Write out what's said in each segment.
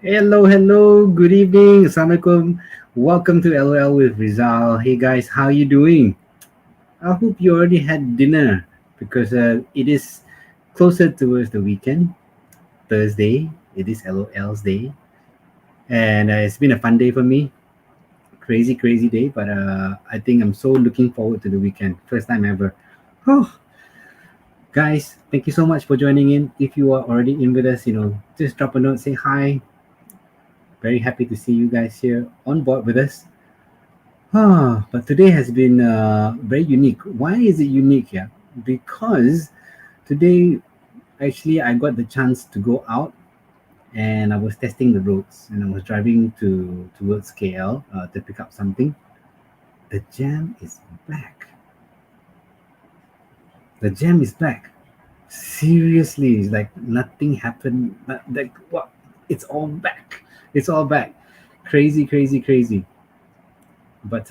Hello, hello, good evening, Assalamualaikum. Welcome to LOL with Rizal. Hey guys, how you doing? I hope you already had dinner because it is closer towards the weekend, Thursday. It is LOL's day, and it's been a fun day for me. Crazy, crazy day, but I think I'm so looking forward to the weekend. First time ever. Oh, guys, thank you so much for joining in. If you are already in with us, just drop a note, say hi. Very happy to see you guys here on board with us. But today has been very unique. Why is it unique? Yeah, because today actually I got the chance to go out and I was testing the roads and I was driving towards KL to pick up something. The jam is back. The jam is back. Seriously, it's like nothing happened. Like what? It's all back. It's all back. Crazy, crazy, crazy. But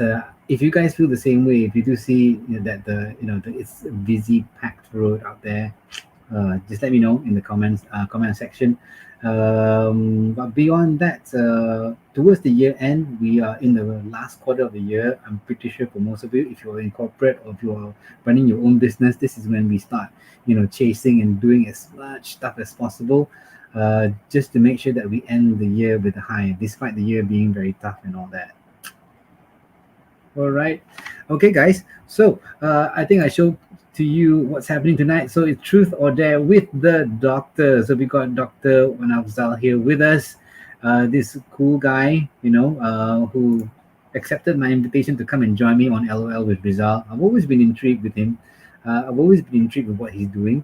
if you guys feel the same way, if you do see that it's a busy, packed road out there, just let me know in the comment section. But beyond that, towards the year end, we are in the last quarter of the year. I'm pretty sure for most of you, if you're in corporate or if you're running your own business, this is when we start, chasing and doing as much stuff as possible. Just to make sure that we end the year with a high, despite the year being very tough and all that. All right. Okay, guys. So I think I showed to you what's happening tonight. So it's Truth or Dare with the doctor. So we got Dr. Wanafzal here with us. This cool guy, who accepted my invitation to come and join me on LOL with Rizal. I've always been intrigued with him. I've always been intrigued with what he's doing.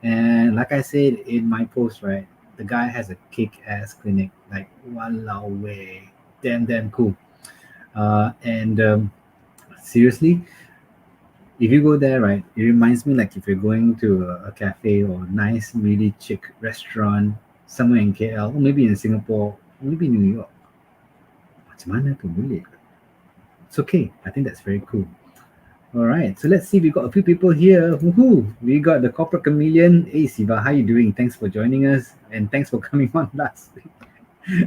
And like I said in my post, right, the guy has a kick-ass clinic. Like, walao way. Damn, damn cool. And seriously, if you go there, right, it reminds me like if you're going to a cafe or a nice, really chic restaurant somewhere in KL, or maybe in Singapore, or maybe New York. Macam mana tu boleh? It's okay. I think that's very cool. All right, so let's see. We got a few people here. Woohoo! We got the corporate chameleon. Hey, Siva, how you doing? Thanks for joining us, and thanks for coming on last week.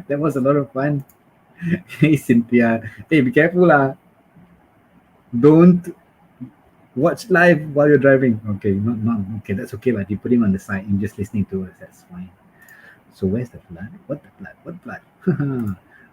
That was a lot of fun. Hey, Cynthia. Hey, be careful, lah. Don't watch live while you're driving. Okay, not okay. That's okay, but you put him on the side and just listening to us. That's fine. So where's the flood? What the flood? What flood?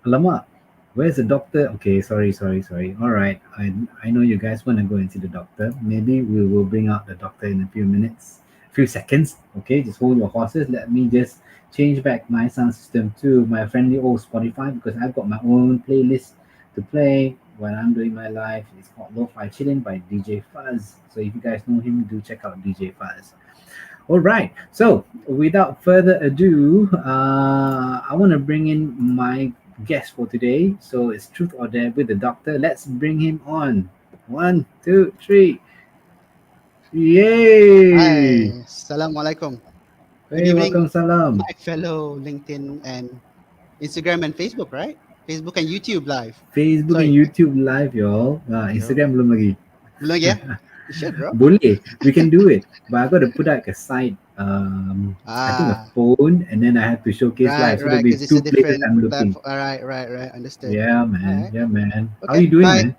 Alamak. Where's the doctor? Okay, sorry, sorry, sorry. All right. I know you guys want to go and see the doctor. Maybe we will bring out the doctor in a few minutes, few seconds. Okay, just hold your horses. Let me just change back my sound system to my friendly old Spotify because I've got my own playlist to play when I'm doing my live. It's called Lo-Fi Chilling by DJ Fuzz. So if you guys know him, do check out DJ Fuzz. All right. So without further ado, I want to bring in my guest for today. So it's Truth or Dare with the doctor. Let's bring him on. One, two, three. Yay! Hi, Assalamualaikum. Good Hey, evening, welcome, salam. my fellow LinkedIn and Instagram and Facebook, right? Facebook and YouTube live. Facebook and Sorry, YouTube live, y'all. yo. Instagram belum lagi. Belum lagi ya? You should, bro. Boleh, we can do it. But I got to put like a side, I think a Ah, phone, and then I have to showcase right, live. So there'll right, be because it's a two places different I'm looking. platform. All right, right, right. Understood. Yeah, All man. right. Yeah, man. How Okay. you doing, Bye. man?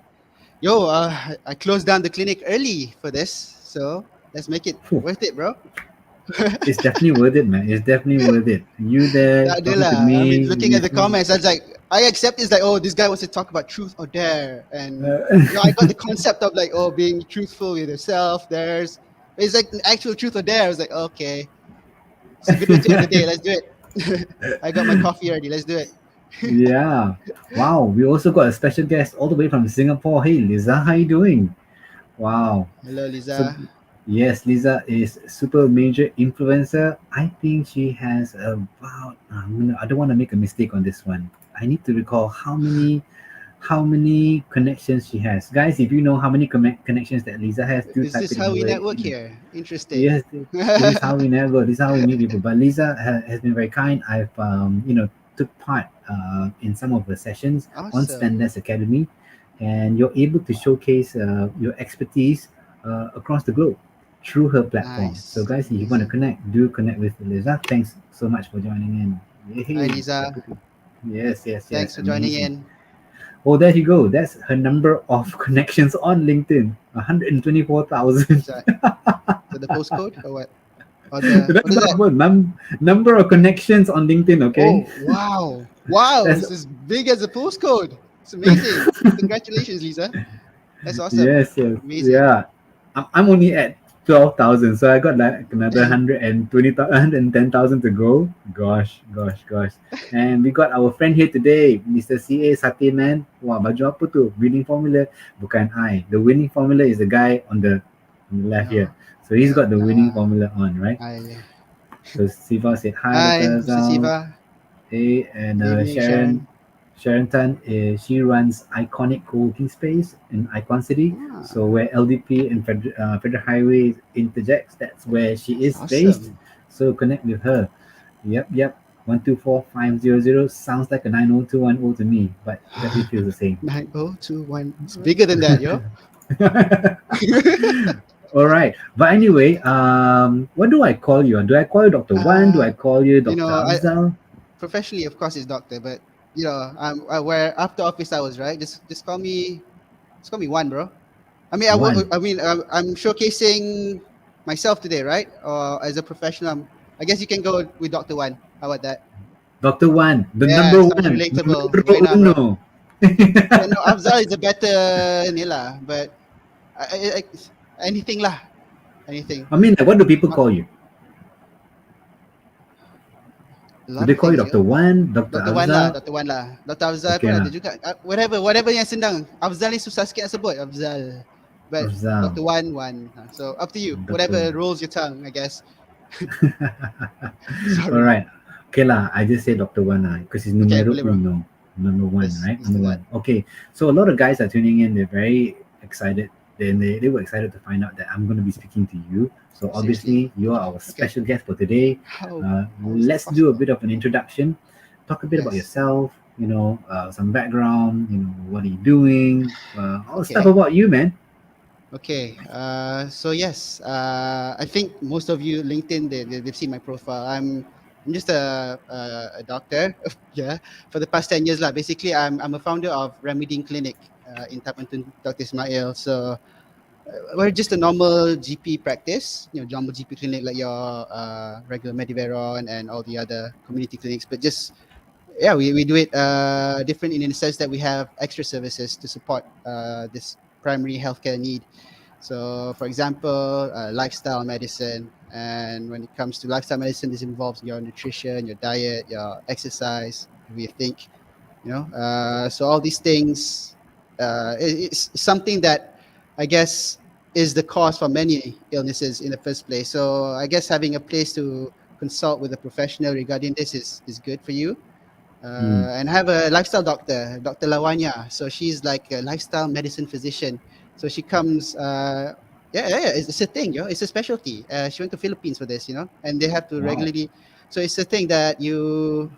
Yo, I closed down the clinic early for this, so let's make it Phew, worth it, bro. it's definitely worth it, man. It's definitely worth it. You there Tak ada talking to lah. I mean, me, looking at the listening. comments, I was like, I accept it's like, oh, this guy wants to talk about truth or dare, and Uh, I got the concept of like, oh, being truthful with yourself. There's, it's like an actual truth or dare. I was like, okay, it's a good way to end the day. Let's do it. I got my coffee already. Let's do it. yeah. Wow. We also got a special guest all the way from Singapore. Hey, Lisa, how you doing? Wow. Hello, So Liza. yes, Lisa is super major influencer. I think she has about I don't want to make a mistake on this one. I need to recall how many connections she has. Guys, if you know how many connections that Lisa has, do Is type this it in how we the network here? Interesting. yes, this is how we network. This is how we meet people. But Lisa has been very kind. I've took part in some of the sessions on Awesome. Spendes Academy, and you're able to showcase your expertise across the globe through her platform. So Nice. guys, if you want to Amazing. connect, do connect with Lisa. Thanks so much for joining in. Hi, Hey, Lisa. yes, yes, Thanks yes, for joining amazing. in. Oh, there you go. That's her number of connections on LinkedIn. 124,000. Is that the postcode or what? Or the That's what is not that? about number of connections on LinkedIn. Okay, Oh, wow. Wow, that's it's as big as a postcode. It's amazing. Congratulations, Lisa. That's awesome. yes, yes, Amazing. yeah. I'm only at 12,000, so I got like another 110,000 to go. Gosh, gosh, gosh. And we got our friend here today, Mr. CA Sati man. Wah, baju apa tu? Winning formula. Bukan I. The winning formula is the guy on the left here. No. So he's Uh, got the winning formula on, right? I So Siva said hi, Dr. Hi, Mr. Rizal. Siva. Hey, and Good evening, Sharon. Sharon Tan, she runs Iconic Co-working Space in Icon City. So Ah, where LDP and Federal Highway interjects, that's where she is based. awesome. So connect with her. Yep, yep. 124,500 sounds like a 90210 to me, but it definitely feels the same. 9021. It's bigger than that, yo. All right. But anyway, what do I call you? Do I call you Dr. Wan? Do I uh, call you you Dr. know, I Afzal? professionally, of course, is doctor, but I wear after office hours, right? Just call me one, bro. I mean, One. I'm showcasing myself today, right? Or as a professional, I guess you can go with Doctor One. How about that? Dr. Wan, the Yeah, number sounds one, relatable. numero Why not, bro? uno. Yeah, no, Afzal is a better nila, but I, anything lah, anything. I mean, like, what do people Uh, call you? A Do lot they of call you things, Dr. yo. Wan, Dr. Dr. Wan lah, Afzal? Dr. Wan lah. Dr. Afzal Okay pun ada lah, juga. Whatever yang senang. Afzal ni susah sikit nak sebut, Afzal. But Afzal, Dr. Wan. So up to you. Dr. Whatever Wan. rolls your tongue, I guess. All Sorry. right. Okay lah, I just say Dr. Wan lah, because he's Okay, numero boleh bro. uno. Number one, right? Let's do Number that. one. Okay. So a lot of guys are tuning in. They're very excited. They were excited to find out that I'm going to be speaking to you. So Seriously? obviously, you are our Okay. special guest for today. How is that Let's do a possible? bit of an introduction. Talk a bit about Yes. yourself. Some background. What are you doing? All the stuff Okay. about you, man. Okay. So yes, I think most of you LinkedIn they've seen my profile. I'm just a doctor. Yeah. For the past 10 years lah. Basically, I'm a founder of Remedying Clinic in Tapanton, Dr. Ismail. So we're just a normal GP practice. Normal GP clinic like your regular Mediveron and all the other community clinics. But just yeah, we do it different in the sense that we have extra services to support this primary healthcare need. So, for example, lifestyle medicine. And when it comes to lifestyle medicine, this involves your nutrition, your diet, your exercise, we think, so all these things, it's something that I guess is the cause for many illnesses in the first place. So I guess having a place to consult with a professional regarding this is good for you, Hmm. and have a lifestyle doctor, Dr. Lawanya. So she's like a lifestyle medicine physician. So she comes, yeah, it's a thing, it's a specialty. She went to Philippines for this, and they have to Wow. regularly. So it's a thing that you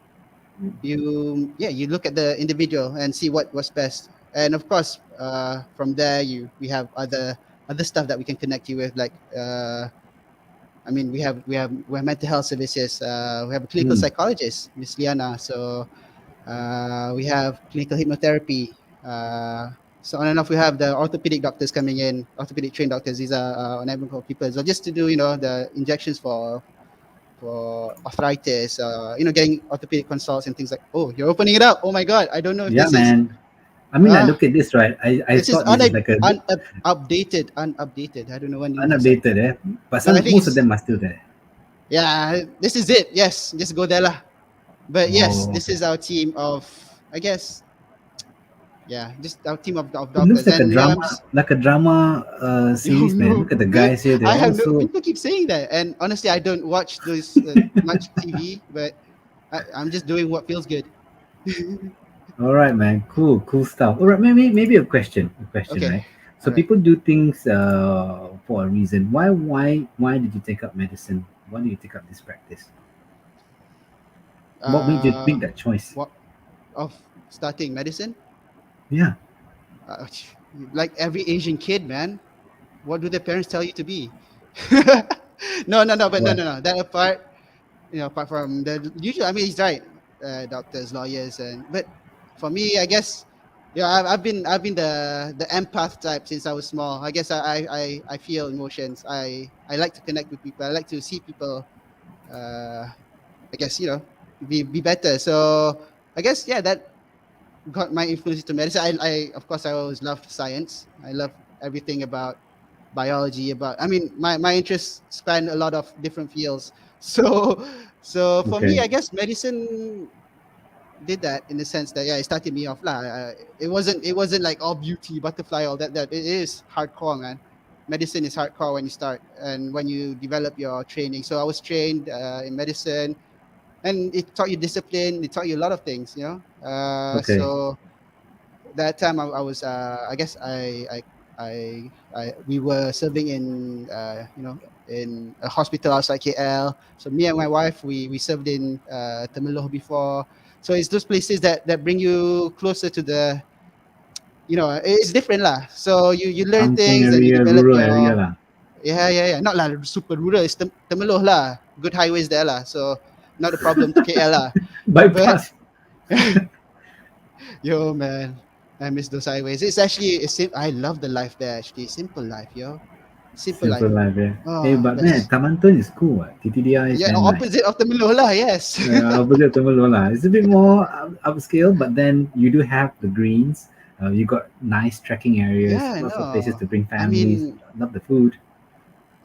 look at the individual and see what's best. And of course, from there we have other stuff that we can connect you with, like I mean, we have mental health services. We have a clinical Hmm. psychologist, Miss Liana. So we have clinical hypnotherapy. So on and off, we have the orthopedic doctors coming in, orthopedic trained doctors. These are on people as well, just to do the injections for arthritis. Getting orthopedic consults and things like. Oh, you're opening it up. Oh my God, I don't know if Yeah, this is man. I mean, I ah look at this, right? I this is thought this is like a unupdated. I don't know when you start. unupdated, but But I think most of it's them are still there. yeah. This is it. Yes, just go there lah. But yes, Oh, this okay. is our team of I guess yeah, just our team of It looks doctors. And yeah, I'm just like a drama no, series, man. no. Look at the guys here; they're I have no. also People keep saying that, and honestly, I don't watch those much TV, but I'm just doing what feels good. all right, man. Cool, cool stuff. All right, maybe a question, Okay, right? So all right. people do things for a reason. Why did you take up medicine? Why did you take up this practice? What made you Uh, make that choice? what of starting medicine? Yeah. Uh, like every Asian kid, man. What do their parents tell you to be? No, no, no. But no, What? no, no. That apart, apart from the usual. I mean, he's right. doctors, lawyers, and but for me, I guess, yeah, I've been the empath type since I was small. I guess I feel emotions. I like to connect with people. I like to see people. I guess be better. So I guess yeah, that got my influence to medicine. I of course I always loved science. I love everything about biology. About I mean my interests span a lot of different fields. So so for me, Okay. I guess medicine did that in the sense that yeah, it started me off lah. It wasn't like all beauty, butterfly, all that. It is hardcore, man. Medicine is hardcore when you start and when you develop your training. So I was trained in medicine, and it taught you discipline. It taught you a lot of things, Okay. So that time I was, I guess we were serving in, in a hospital outside KL. So me and my wife, we served in Temeloh before. So it's those places that bring you closer to the, it's different lah. So you learn Kampung things and you area, develop rural area your, lah. yeah. Not lah super rural. It's Temeloh lah. Good highways there lah. So not a problem to KL lah. But Bypass. yo, man, I miss those highways. It's actually I love the life there. Actually, simple life, yo, simple life. Simple life, yeah. Hey, Oh, but man, best. Taman Tun is cool. What? TTDI is Yeah, damn nice. opposite of the Milo lah. Yes. Opposite Tamalola. It's a bit more upscale, but then you do have the greens. You got nice trekking areas, Yeah, lots of places no. to bring I families. mean, Love the food.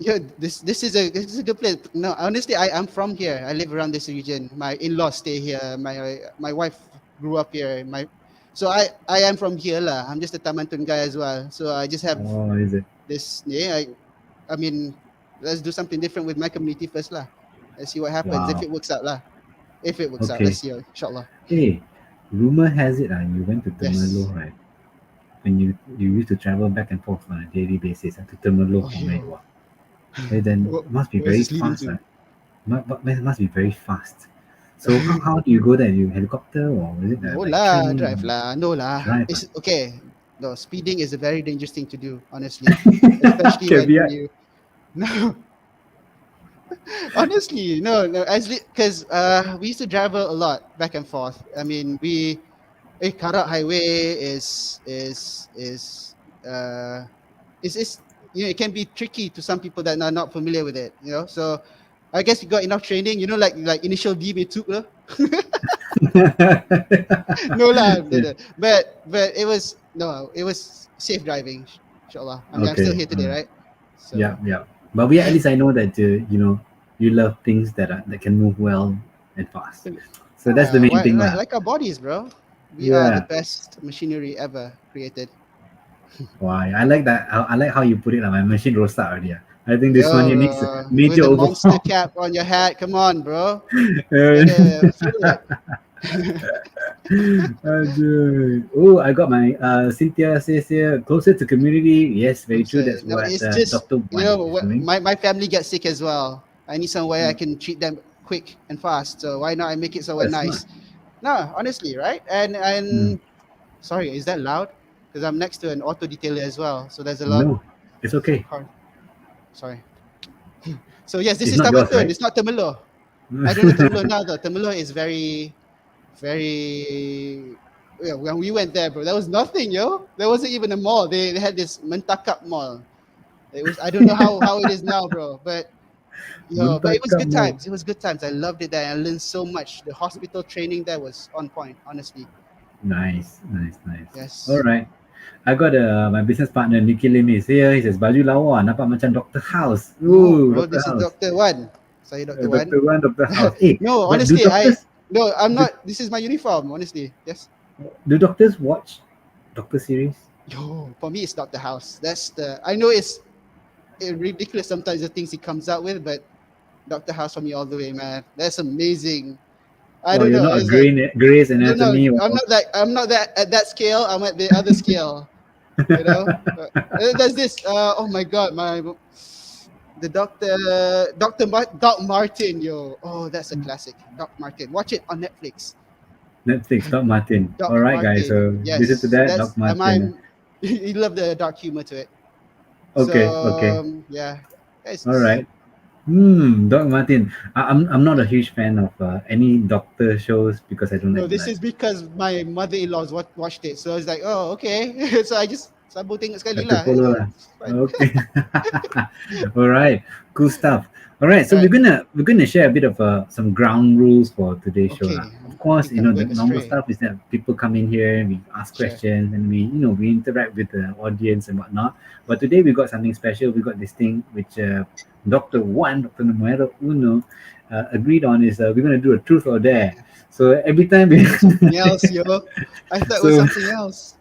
yeah, this is a good place. No, honestly, I'm from here. I live around this region. My in-laws stay here. My wife grew up here. So I am from here lah. I'm just a Tamantun guy as well. So I just have Oh, is it? this. Yeah, I mean, let's do something different with my community first lah. Let's see what happens if Wow. it works out lah. If it works out, let's Okay. see. Inshallah. Hey, rumor has it you went to Yes. Temerloh, right? When you used to travel back and forth on a daily basis to Temerloh Oh, from where you yo. are. Hey, then What, must be what is very this leading fast, to? right? Must be very fast. So how do you go there? You helicopter or is it No like lah, train or drive lah. No lah. drive? It's okay. No, speeding is a very dangerous thing to do, honestly. Especially when Caveat. you no, honestly, no, as because we used to travel a lot back and forth. I mean, Karak Highway uh is it can be tricky to some people that are not familiar with it. So I guess you got enough training. Like initial D may took lah. No lah, no, Yeah. no. But it was safe driving. Inshallah. I mean, I'm still Okay. here All today, right. right? Yeah. So Yeah. But at least I know that you love things that can move well and fast. So that's the main why, thing, like lah. like our bodies, bro. We are the Yeah. best machinery ever created. Why? I like that. I like how you put it. My machine roasted already. I think this one Yo, you needs a bro, with major the monster overhaul. cap on your hat. Come on, bro. Gotta feel it. Oh, I got my Cynthia says here closer to community. Yes, very I'm true. saying, That's no, what it's just Doctor Wan is doing. my family gets sick as well. I need somewhere I can treat them quick and fast. So why not I make it Oh, somewhere that's smart. nice? No, honestly, right? Mm. And sorry, is that loud? Because I'm next to an auto detailer as well. So there's a lot No, it's of okay. car. Sorry. So yes, this It's is not yours, Tamatun. right? It's not Temeloh. I don't know Temeloh now though. Temeloh is very, very. Yeah, when we went there, bro, there was nothing, yo. There wasn't even a mall. They had this Mentakap mall. It was I don't know how it is now, bro. But it was Muntakam good mo. times. It was good times. I loved it there. I learned so much. The hospital training there was on point, honestly. Nice, nice, nice. All Yes. right. I got my business partner Nicky Lim is here. He says baju lawa nampak macam Doctor House. No, Ooh, bro, Doctor this is House. Dr. One. Sorry, Dr. One. Doctor Wan, Doctor House. Hey, No, but do honestly, doctors no, I'm do, not. This is my uniform, honestly. Yes. do doctors watch Doctor series? Yo, for me, it's Dr. House. I know it's ridiculous sometimes the things he comes out with, but Dr. House for me all the way, man. That's amazing. I Oh, don't you're know. not a It's like, Grey's no, no, Anatomy I'm or not that. I'm not that at that scale. I'm at the other scale. You know. There's this. Oh my God, the Doc Martin, yo. Oh, that's a classic. Doc Martin. Watch it on Netflix. Netflix, Doc Martin. All Doc right, guys. Martin. So listen to Yes, that, that's Doc Martin. you love the dark humor to it. So Okay, okay. yeah, it's All right. Doc Martin. I'm not a huge fan of any doctor shows because I don't No, like this blood. is because my mother-in-laws watched it. So it's like, oh, okay. So I just sabu tengok sekali Have to lah. follow Yeah, lah. it's fine. Okay. All right. Cool stuff. All right. So All right. we're gonna share a bit of some ground rules for today's show lah. Okay. Of I course, think I'm the going normal astray. stuff is that people come in here and we ask Sure. questions and we interact with the audience and whatnot. But today we got something special. We got this thing which Doctor Numero Uno agreed on is we're gonna do a truth or dare. So every time we Something else, yo. I thought it was so something else.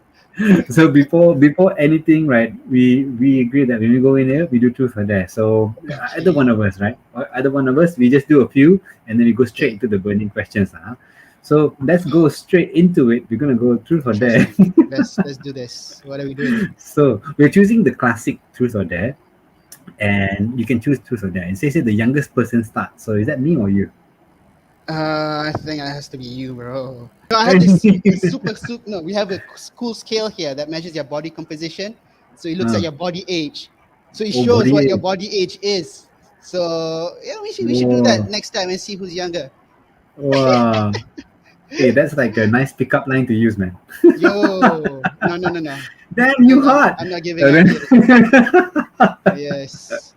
so before anything, right, we agree that when we go in here, we do truth or dare. So either one Okay. of us, right, or either one of us, we just do a few, and then we go straight Okay. into the burning questions. So let's go straight into it. We're gonna go truth or dare. Interesting. Let's do this. What are we doing? So we're choosing the classic truth or dare, and you can choose truth or dare. And say the youngest person starts. So is that me or you? I think it has to be you, bro. No, I have this super. No, we have a cool scale here that measures your body composition. So it looks at uh, your body age. So it oh, shows body what your age. body age is. So yeah, we should do that Whoa, next time and see who's younger. wow. Hey, that's like a nice pickup line to use, man. Yo, no. Damn, you hot. I'm not giving. I'm kidding. Yes.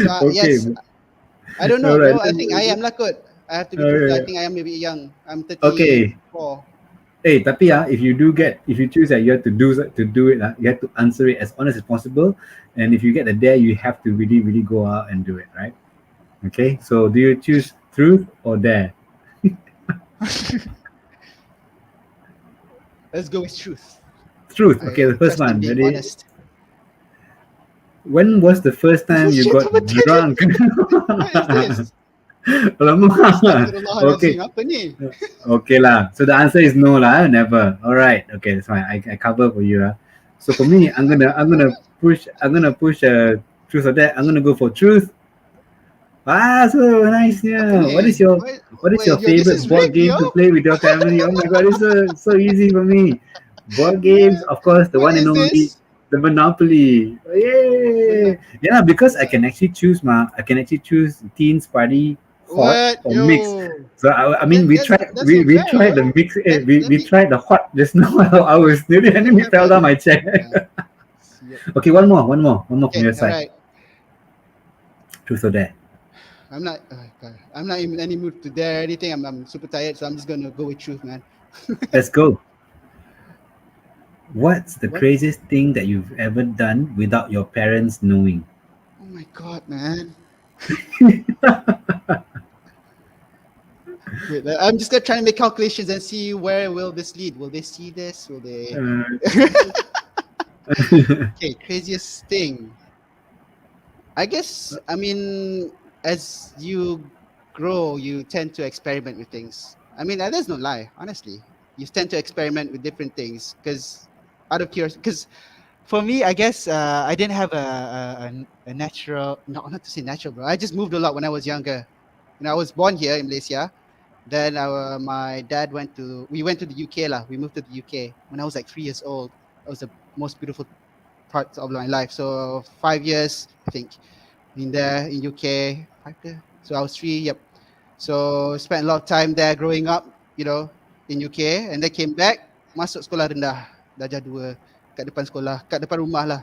So Okay. yes, I don't All know, right. bro. I think I am not good. I have to be truthful. I Okay. think I am maybe young. I'm Okay. 34. Tapi if you choose that you have to do it, you have to answer it as honest as possible. And if you get a dare, you have to really, really go out and do it, right? Okay. So do you choose truth or dare? Let's go with truth. Truth. Okay, I the first trust in one. being Ready? honest. When was the first time you Shit, got apa tadi? drunk? What is this? Alamak. Astaghfirullahalazim. Okay. Apa ni? Okay lah. So the answer is no lah. Never. All right. Okay, that's fine. I cover for you. So for me, I'm gonna push truth or that. I'm gonna go for truth. So nice. Apa Yeah. What is ni? your Wait, what is your wait, yo, this favorite is board rigged, game yo. to play with your family? Oh my god, it's so easy for me. Board games, of course, the What one and is only, this? the Monopoly. Yay! Mono- Yeah, because I uh, can actually choose I can actually choose teens party, hot what? or mix. Yo. So I mean, That, we that's tried that's we, we unfair, tried yo. the mix. Let We me. tried the hot just now. I was nearly Okay, fell okay, down okay. my chair. Uh, yep. Okay, one more from Okay, your all side. right. Truth or dare? I'm not. God, I'm not in any mood to dare anything. I'm super tired, so I'm just gonna go with truth, man. Let's go. What's the What? craziest thing that you've ever done without your parents knowing? Oh my god, man. Wait, I'm just gonna try to make calculations and see where will this lead. Will they see this? Will they? Uh, Okay, craziest thing. I guess. I mean, as you grow, you tend to experiment with things. I mean, there's no lie. Honestly, you tend to experiment with different things because out of curiosity. Because for me, I guess I didn't have a natural. No, not to say natural, bro. I just moved a lot when I was younger. I was born here in Malaysia. Then my dad we went to the UK lah. We moved to the UK when I was like 3 years old. That was the most beautiful part of my life. So 5 years, I think, in there in UK. 5 years. So I was three. Yep. So spent a lot of time there growing up. In UK, and then came back. Masuk sekolah rendah. Darjah 2 kat depan sekolah, kat depan rumah lah.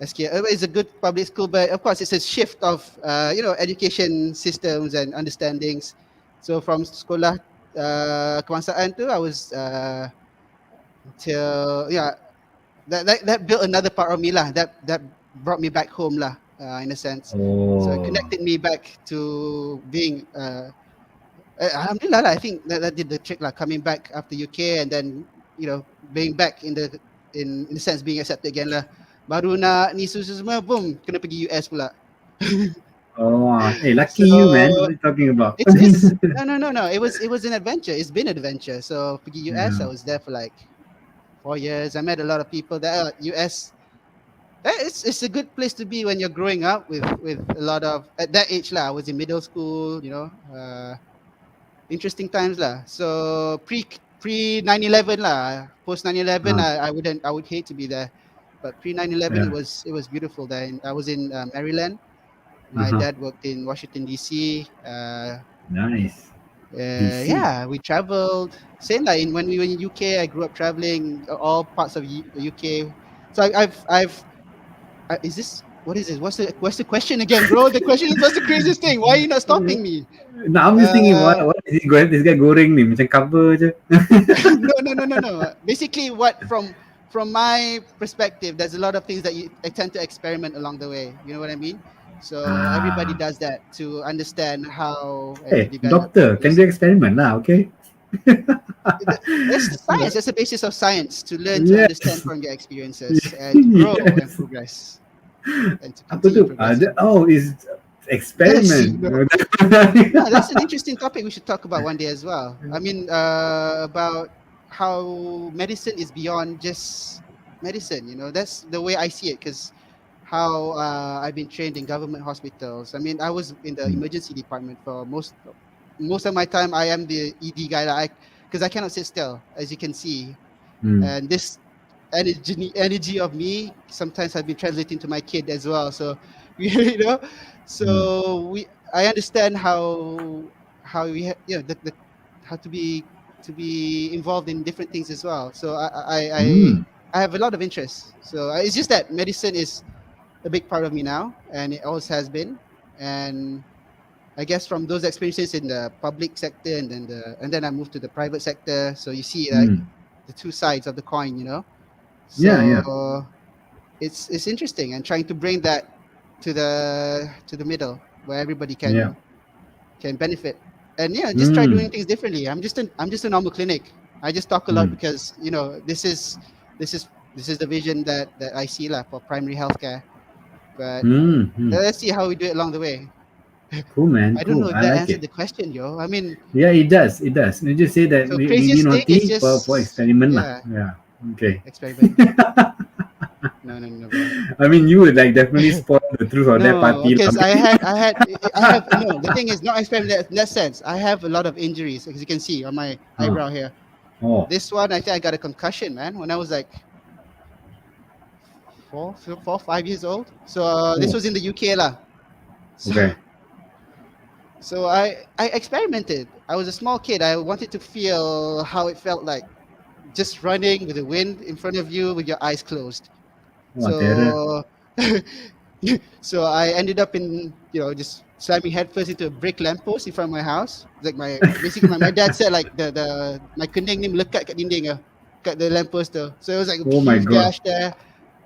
SK. It's a good public school, but of course it's a shift of education systems and understandings. So from sekolah kebangsaan tu, I was until that built another part of me lah. That brought me back home lah, in a sense. So it oh, connected me back to being. Alhamdulillah lah, I think that did the trick lah. Coming back after UK and then being back in the sense being accepted again lah. Baru nak ni semua, boom, kena pergi US pula. hey, lucky So you, man. What are you talking about? it's no. It was an adventure. It's been an adventure. So pergi US, I Yeah. was there for like 4 years. I met a lot of people there. US, it's a good place to be when you're growing up with a lot of at that age lah. I was in middle school. Interesting times lah. So pre 9/11 lah. Post 9/11, Uh, I would hate to be there, but pre 9/11 yeah. it was beautiful there. And I was in Maryland. My dad worked in Washington D.C. Nice. DC. Yeah, we traveled. Same like when we were in UK, I grew up traveling all parts of UK. So is this what is this? What's the question again, bro? The question is what's the craziest thing? Why are you not stopping me? Now I'm just thinking, Uh, what is he going? This guy goreng ni macam cover je. no. Basically, what from my perspective, there's a lot of things that I tend to experiment along the way. You know what I mean? So everybody Ah, does that to understand how and to hey, develop. doctor, can do experiment lah, okay? That's the science. That's the basis of science to learn to understand Yes, from your experiences and to grow and yes. progress and to Apa continue tu? progressing. Oh, is Yes, experiment. no, that's an interesting topic we should talk about one day as well. I mean, about how medicine is beyond just medicine. That's the way I see it because how I've been trained in government hospitals. I mean, I was in the Hmm, emergency department for most of my time. I am the ED guy, like because I cannot sit still, as you can see, hmm, and this energy of me sometimes have been translating to my kid as well. So you know, hmm, I understand how the how to be involved in different things as well. So hmm, I have a lot of interest. So it's just that medicine is a big part of me now, and it always has been. And I guess from those experiences in the public sector and then I moved to the private sector. So you see like hmm. the two sides of the coin. Yeah, yeah, So it's interesting and trying to bring that to the middle where everybody yeah. can benefit. And just try doing Hmm, things differently. I'm just a normal clinic. I just talk a lot hmm, because this is the vision that I see lah for primary healthcare. But hmm, hmm. let's see how we do it along the way. Cool, man. I don't know Cool. if I that like answered it. the question, yo. I mean, Yeah, it does. It does. You just say that so maybe craziest thing is naughty for just experiment lah. yeah, Yeah. Okay. experiment. No, bro. I mean, you would like definitely spoil the truth of that No, party lah. because I have no. The thing is, not experiment in that sense. I have a lot of injuries, as you can see on my Huh. eyebrow here. Oh. This one, I think I got a concussion, man, when I was like 5 years old. So this Oh. was in the UK, lah. So Okay. so I experimented. I was a small kid. I wanted to feel how it felt like just running with the wind in front of you with your eyes closed. Wah, terror. So so I ended up in just slamming headfirst into a brick lamppost in front of my house. Like my dad said like the my kening ni melekat kat dinding kat the lamppost tu. So it was like a Oh my huge god. gash there.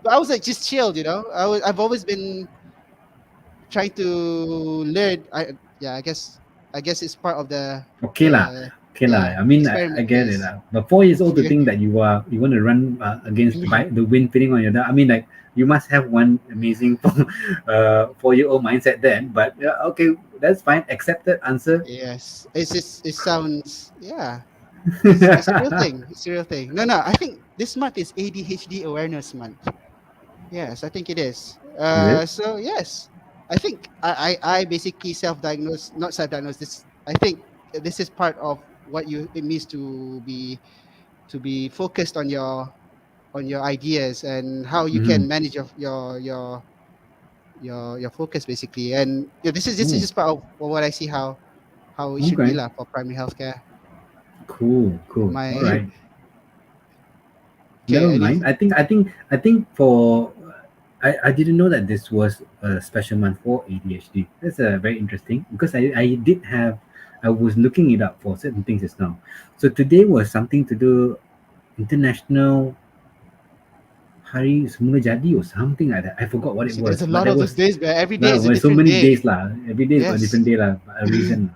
But I was like just chilled. I've always been trying to learn. I guess it's part of the Okay lah. the Okay lah. I mean, I experiment get it phase. lah. But 4 years old to think that you want to run against the wind hitting on your dad. I mean, like you must have one amazing 4-year-old mindset then. But okay, that's fine. Accepted answer. Yes, it sounds It's a real thing. It's a real thing. No. I think this month is ADHD awareness month. Yes, I think it is. Is it? So yes, I think I basically self-diagnose, not self-diagnose. I think this is part of what it means to be focused on your ideas and how you Mm-hmm. can manage your focus basically. And this is Oh, just part of what I see how it should be okay. lah for primary healthcare. Cool. Cool. My All right. okay, Never any mind. I think for I didn't know that this was a special month for ADHD. That's very interesting because I did have I was looking it up for certain things just now. So today was something to do International Hari Semula Jadi or something like that. I forgot what it See, there's was, a but lot there of those was days, but every day no, is a well, so different many day. days lah. Every day is got a Yes. different day lah, a reason.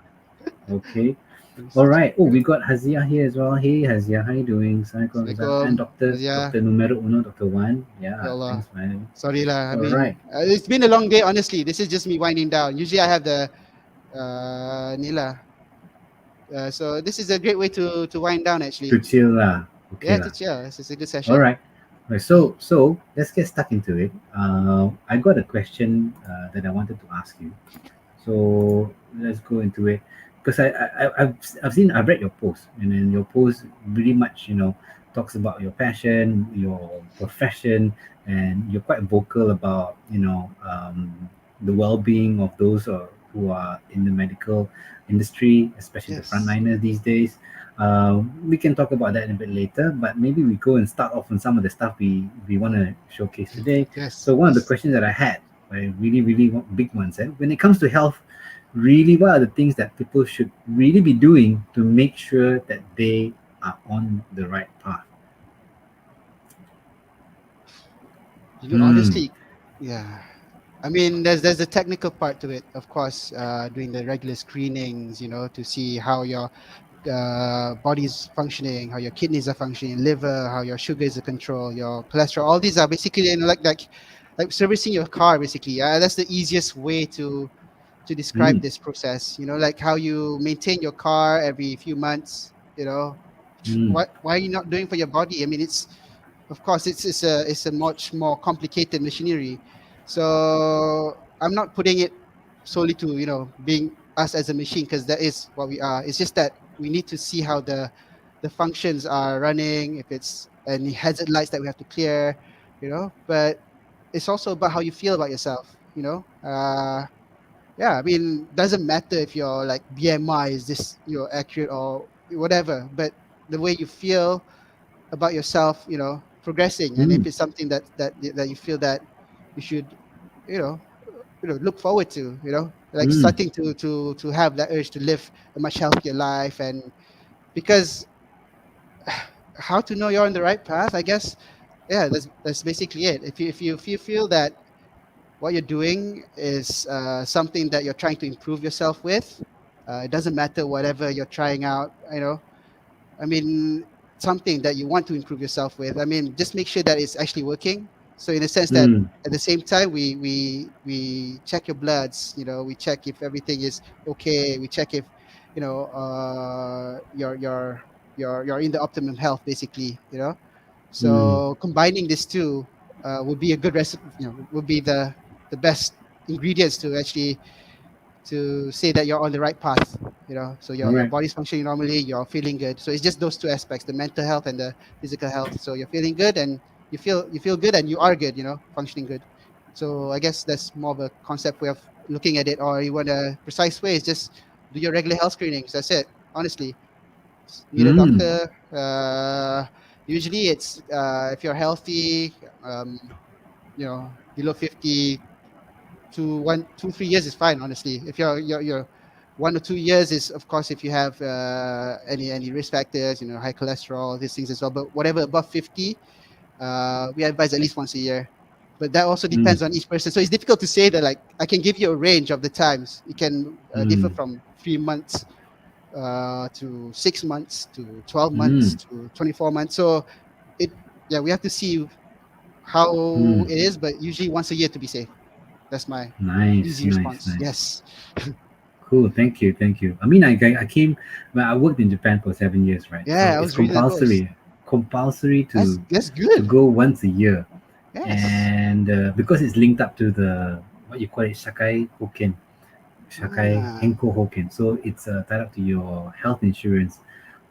Okay. It's All just right. Oh, true. we got Hazia here as well. Hey Hazia, how you doing? Assalamualaikum Rizal. Assalamualaikum. And Doctor Razia. Numero Uno, Doctor One. Ya Yeah, Allah. thanks man. Sorry lah. I All right. mean, it's been a long day, honestly. This is just me winding down. Usually I have the ni lah. So this is a great way to wind down, To actually. chill lah. Okay Yeah, to lah. chill. This is a good All session. right. Right. So let's get stuck into it. I got a question that I wanted to ask you. So let's go into it because I've read your post, and then your post pretty much talks about your passion, your profession, and you're quite vocal about the well-being of those who are in the medical industry, especially the Yes. frontliners these days. We can talk about that a bit later, but maybe we go and start off on some of the stuff we want to showcase today. Yes. So one of the Yes. questions that I had, really, really big ones, when it comes to health, really, what are the things that people should really be doing to make sure that they are on the right path? Mm, Honestly, yeah. I mean, there's the technical part to it, of course. Doing the regular screenings, to see how your body's functioning, how your kidneys are functioning, liver, how your sugars are controlled, your cholesterol. All these are basically, like servicing your car. Basically, that's the easiest way to describe mm, this process. Like how you maintain your car every few months. mm, Why are you not doing for your body? I mean, it's of course it's a much more complicated machinery. So I'm not putting it solely to being us as a machine, because that is what we are. It's just that we need to see how the functions are running, if it's any hazard lights that we have to clear. But it's also about how you feel about yourself. Yeah, I mean, doesn't matter if your like BMI is this accurate or whatever, but the way you feel about yourself, progressing, and if mm, it's something that you feel that you should, you know, look forward to, like mm, starting to have that urge to live a much healthier life. And because how to know you're on the right path, I guess, yeah, that's basically it. If you feel that what you're doing is something that you're trying to improve yourself with, it doesn't matter whatever you're trying out, I mean, something that you want to improve yourself with. I mean, just make sure that it's actually working. So in the sense that mm, at the same time, we check your bloods. We check if everything is okay. We check if you're in the optimum health, basically. mm. So combining these two would be a good recipe. Would be the best ingredients to actually to say that you're on the right path. So All your right. body's functioning normally, you're feeling good. So it's just those two aspects, the mental health and the physical health. So you're feeling good, and you feel good, and you are good, functioning good. So I guess that's more of a concept way of looking at it. Or you want a precise way, is just do your regular health screenings. That's it. Honestly, meet a Mm, doctor. Usually it's if you're healthy, below 50 to 1, 2, 3 years is fine. Honestly, if you're 1 or 2 years is, of course, if you have any risk factors, high cholesterol, these things as well. But whatever above 50, we advise at least once a year. But that also mm, depends on each person. So it's difficult to say that, like, I can give you a range of the times. It can differ mm, from 3 months to 6 months to 12 months mm, to 24 months. So it yeah, we have to see how mm. it is, but usually once a year to be safe. That's my Nice, easy nice, response. nice. Yes. Cool. Thank you. Thank you. I mean, I came, well, I worked in Japan for 7 years, right? Yeah, So I it's was reading that post. compulsory That's to good. go once a year. Yes. And because it's linked up to the, what you call it, Shakai Ah. Henko Hoken. So it's tied up to your health insurance.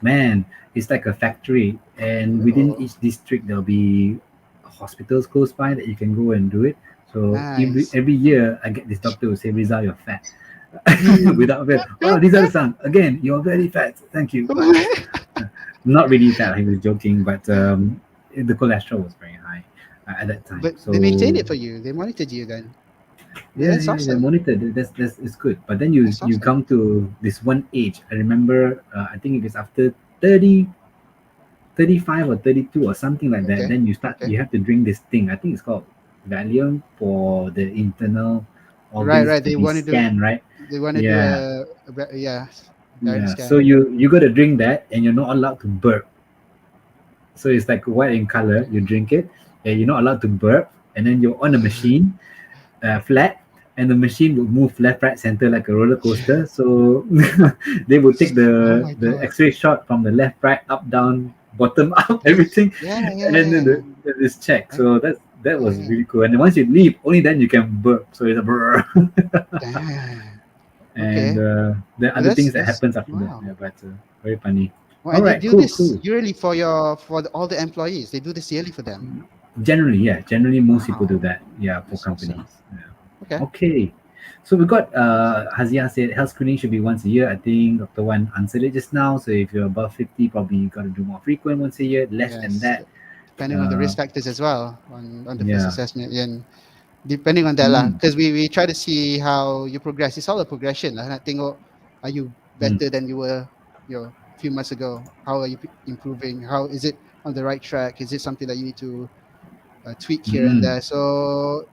Man, it's like a factory, and within Oh, each district there'll be hospitals close by that you can go and do it. So every nice. every year I get this doctor who say, Rizal, you're fat. Without fail, oh, Rizal-san, again, you're very fat. Thank you. Bye. Not really fat. He was joking, but the cholesterol was very high at that time. But they maintained So it for you. They monitored you then. Yeah, yeah, that's yeah, the awesome. monitor, that's it's good. But then you That's you awesome. come to this one age. I remember, I think it was after 30, 35 or 32 or something like that. Okay. Then Okay. you have to drink this thing. I think it's called Valium for the internal Right, organs right. to be scanned, right? They want to do Yeah, yeah, barium yeah. So scan. you got to drink that, and you're not allowed to burp. So it's like white in color. You drink it, and you're not allowed to burp. And then you're on a machine, flat, and the machine will move left, right, center like a roller coaster. So they will take Oh the my God. X-ray shot from the left, right, up, down, bottom, up, everything, Yeah, and yeah, then yeah. this check. Right. So that was Yeah. really cool. And then once you leave, only then you can burp. So it's a burr. Damn. And Okay. the Well, other things that that's happens after that. wow. Yeah, but very funny. Well, All and they right, do cool, this cool. yearly for all the employees. They do this yearly for them. Generally, yeah, generally most people do Wow, that. Yeah, for that's companies. awesome. Yeah. Okay. Okay. So we got Hazia said health screening should be once a year. I think Dr. Wan answered it just now. So if you're above 50, probably you got to do more frequent once a year. Less than Yes. that, Depending on the uh, risk factors as well on the first yeah. assessment. And depending on that lah, Mm, because we try to see how you progress. It's all a progression lah. Nak tengok, are you mm, better than you were, a few months ago? How are you improving? How is it on the right track? Is it something that you need to tweak here and mm, there? So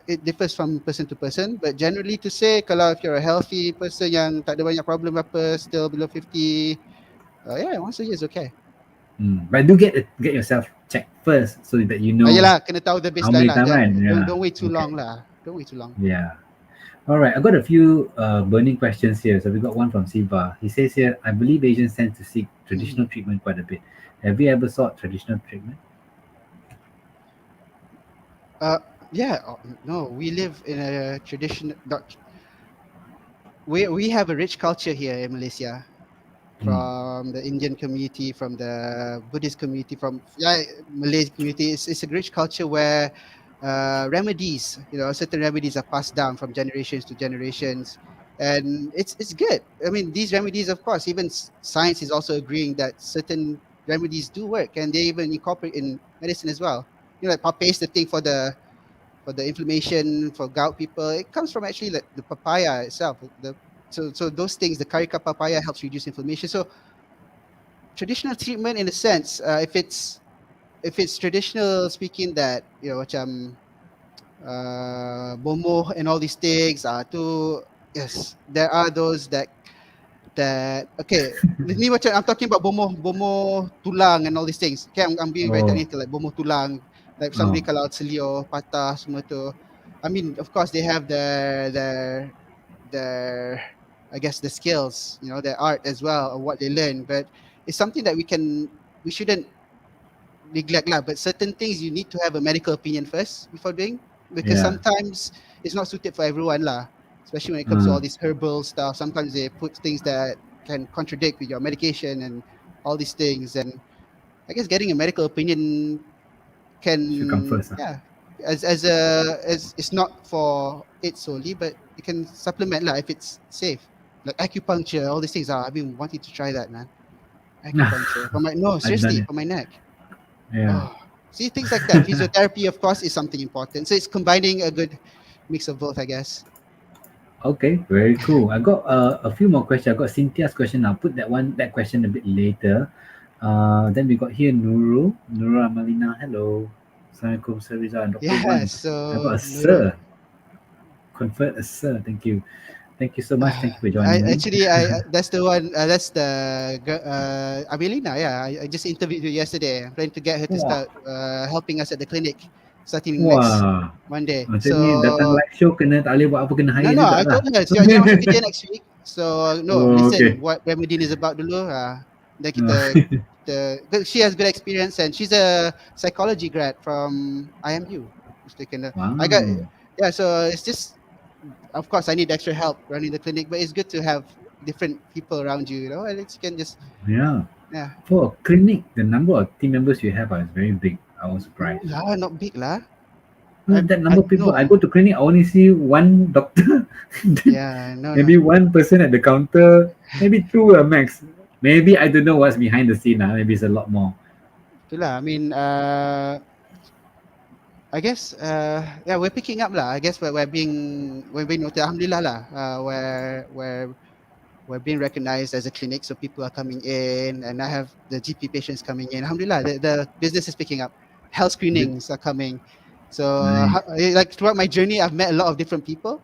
it differs from person to person. But generally to say, kalau if you're a healthy person yang tak ada banyak problem apa, still below 50, yeah, once a year is okay. But do get yourself checked first so that you know Yelah, kena tahu the how baseline many lah. time, right? Yeah. Don't wait too Okay. long lah. Don't wait too long. Yeah. All right. I got a few burning questions here. So we got one from Siva. He says here, I believe Asians tend to seek Mhm. traditional treatment quite a bit. Have you ever sought traditional treatment? Uh, yeah, no, we live in a tradition. We have a rich culture here in Malaysia, Mm, from the Indian community, from the Buddhist community, from Malay community. It's a rich culture where remedies, certain remedies are passed down from generations to generations, and it's good. I mean, these remedies, of course, even science is also agreeing that certain remedies do work, and they even incorporate in medicine as well. Like papain is the thing for the inflammation for gout people. It comes from actually the papaya itself. So those things, the carica papaya helps reduce inflammation. So traditional treatment, in a sense, if it's traditional speaking, that macam bomoh and all these things, to yes, there are those that okay. Ni macam I'm talking about bomoh tulang and all these things. Okay, I'm being very oh, technical, like bomoh tulang, like somebody oh, kalau selio patah semua tu. I mean, of course, they have their I guess the skills, their art as well, or what they learn. But it's something that we shouldn't neglect lah. But certain things you need to have a medical opinion first before doing, because yeah. sometimes it's not suited for everyone lah. Especially when it comes to Uh, all this herbal stuff. Sometimes they put things that can contradict with your medication and all these things. And I guess getting a medical opinion should come can, first. Huh? yeah, as it's not for it solely, but it can supplement lah if it's safe. Like acupuncture, all these things. I've been wanting to try that, man. Acupuncture for my no, I've done seriously, it. for my neck. Yeah. Oh, see, things like that. Physiotherapy, of course, is something important. So it's combining a good mix of both, I guess. Okay, very cool. I got a few more questions. I got Cynthia's question. I'll put that question a bit later. Then we got here Nurul Amalina. Hello. Assalamualaikum, Sir Rizal and Dr. Yeah. Wan. I got So a Nurul, sir. Convert a sir. Thank you. Thank you so much. Thank you for I joining in. actually I that's the one. That's the Amelina. Yeah, I just interviewed her yesterday. I'm planning to get her to Wah. start helping us at the clinic starting next Wah. Monday. Macam So ni datang live show kena tak boleh buat apa, kena no, hire no, I jugalah. told her jangan masuk kerja next week. So no, Oh, listen okay. what Remedin is about dulu. Then Uh, cause she has good experience and she's a psychology grad from IMU. Mistaken. I got wow. yeah. So it's just, of course, I need extra help running the clinic, but it's good to have different people around you. And it's, you can just, Yeah. yeah. For a clinic, the number of team members you have is very big. I was No surprised. lah, not big lah. That I number of people, I no. go to clinic, I only see one doctor, then Yeah, no, no. maybe one person at the counter, maybe two max. Maybe I don't know what's behind the scene. Maybe it's a lot more. Itulah. I mean, I guess yeah, we're picking up lah. I guess we're being noted. Alhamdulillah lah. We're being recognized as a clinic, so people are coming in, and I have the GP patients coming in. Alhamdulillah, the business is picking up. Health Good. screenings are coming. So Nice. like throughout my journey, I've met a lot of different people.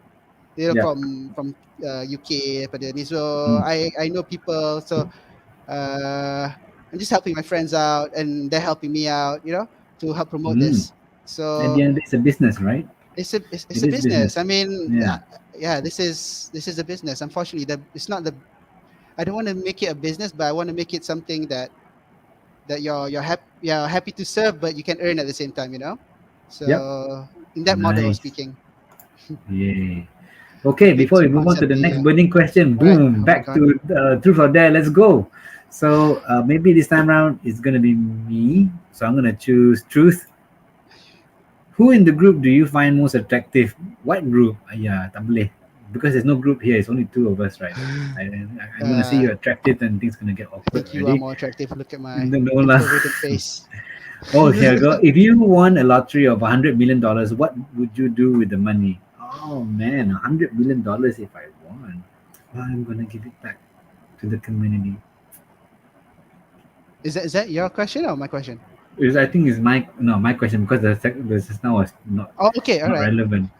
Yeah. From UK, pada ni. So Mm. I know people. So uh, I'm just helping my friends out, and they're helping me out. To help promote Mm. this. At the So end, it's a business, right? it's It a is business. business. I mean, Yeah. yeah, this is a business. Unfortunately, it's not the. I don't want to make it a business, but I want to make it something that you're happy to serve, but you can earn at the same time. Yep. So in that model of Nice. speaking, Yay. Okay, bit before too we move on to the concepty. next burning question, All right. boom, Oh my back god. to truth or dare. Let's go. So maybe this time around it's gonna be me. So I'm gonna choose truth. Who in the group do you find most attractive? What group? Yeah, tak boleh. Because there's no group here. It's only two of us, right? I'm gonna say you're Uh, attractive, and things gonna get I awkward think you are already. more attractive. Look at my No, no lah. introverted face. Oh, here we go. If you won a lottery of $100 million, what would you do with the money? Oh man, $100 million if I won. Well, I'm gonna give it back to the community. Is that your question or my question? Because I think is my no my question because the just now was Oh, okay, all not right. relevant.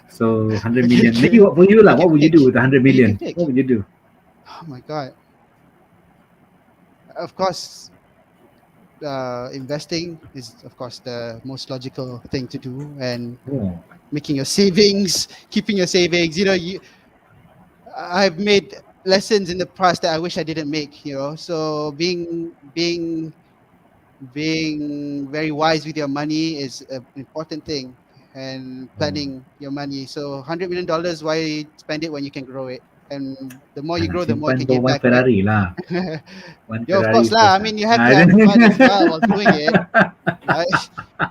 So 100 million. Maybe Okay, what for you lah? you What can would you pick. do with 100 You can million? pick. What would you do? Oh my god. Of course, investing is of course the most logical thing to do, and Oh, making your savings, keeping your savings. I've made lessons in the past that I wish I didn't make. So being very wise with your money is an important thing, and oh. planning your money. So $100 million, why spend it when you can grow it? And the more you Alah, grow, the more you simpan can for give one back, right? Ferrari lah. One Yeah, of Ferrari course lah. I first lah. mean, you have to have fun as well while doing it. I,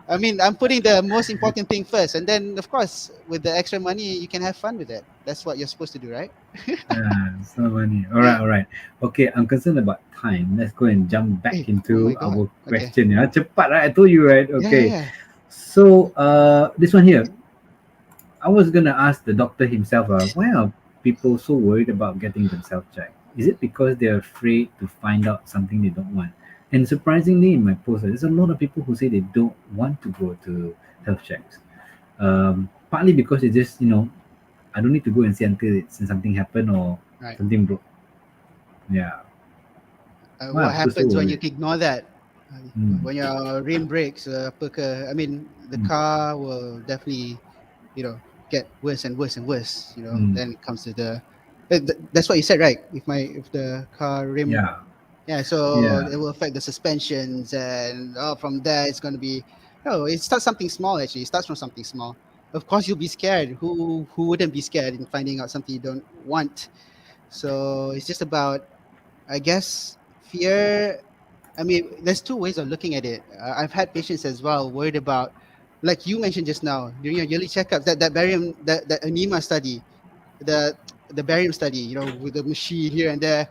I mean, I'm putting the most important thing first, and then of course, with the extra money, you can have fun with it. That's what you're supposed to do, right? So funny. All right, all right. Okay, I'm concerned about time. Let's go and jump back Oh my into god. our Okay. question. Yeah, cepat, right? I told you, right? Yeah, yeah, Okay. yeah. So, this one here. I was gonna ask the doctor himself. Why are people so worried about getting themselves checked? Is it because they're afraid to find out something they don't want? And surprisingly, in my post, there's a lot of people who say they don't want to go to health checks. Partly because they just, I don't need to go and see until something happened or Right. something broke. Yeah. Why are What people so happens when you worried? ignore that? Mm, When your rim breaks, I mean, the mm, car will definitely, get worse and worse and worse. mm. Then it comes to that's what you said, right? If the car rim, Yeah. yeah, so Yeah. it will affect the suspensions, and from there it's going to be, no, it starts something small. Actually, it starts from something small. Of course, you'll be scared. Who wouldn't be scared in finding out something you don't want? So it's just about, I guess, fear. I mean, there's two ways of looking at it. I've had patients as well worried about, like you mentioned just now, during your yearly checkups, that barium, that anemia study, the the barium study, with the machine here and there.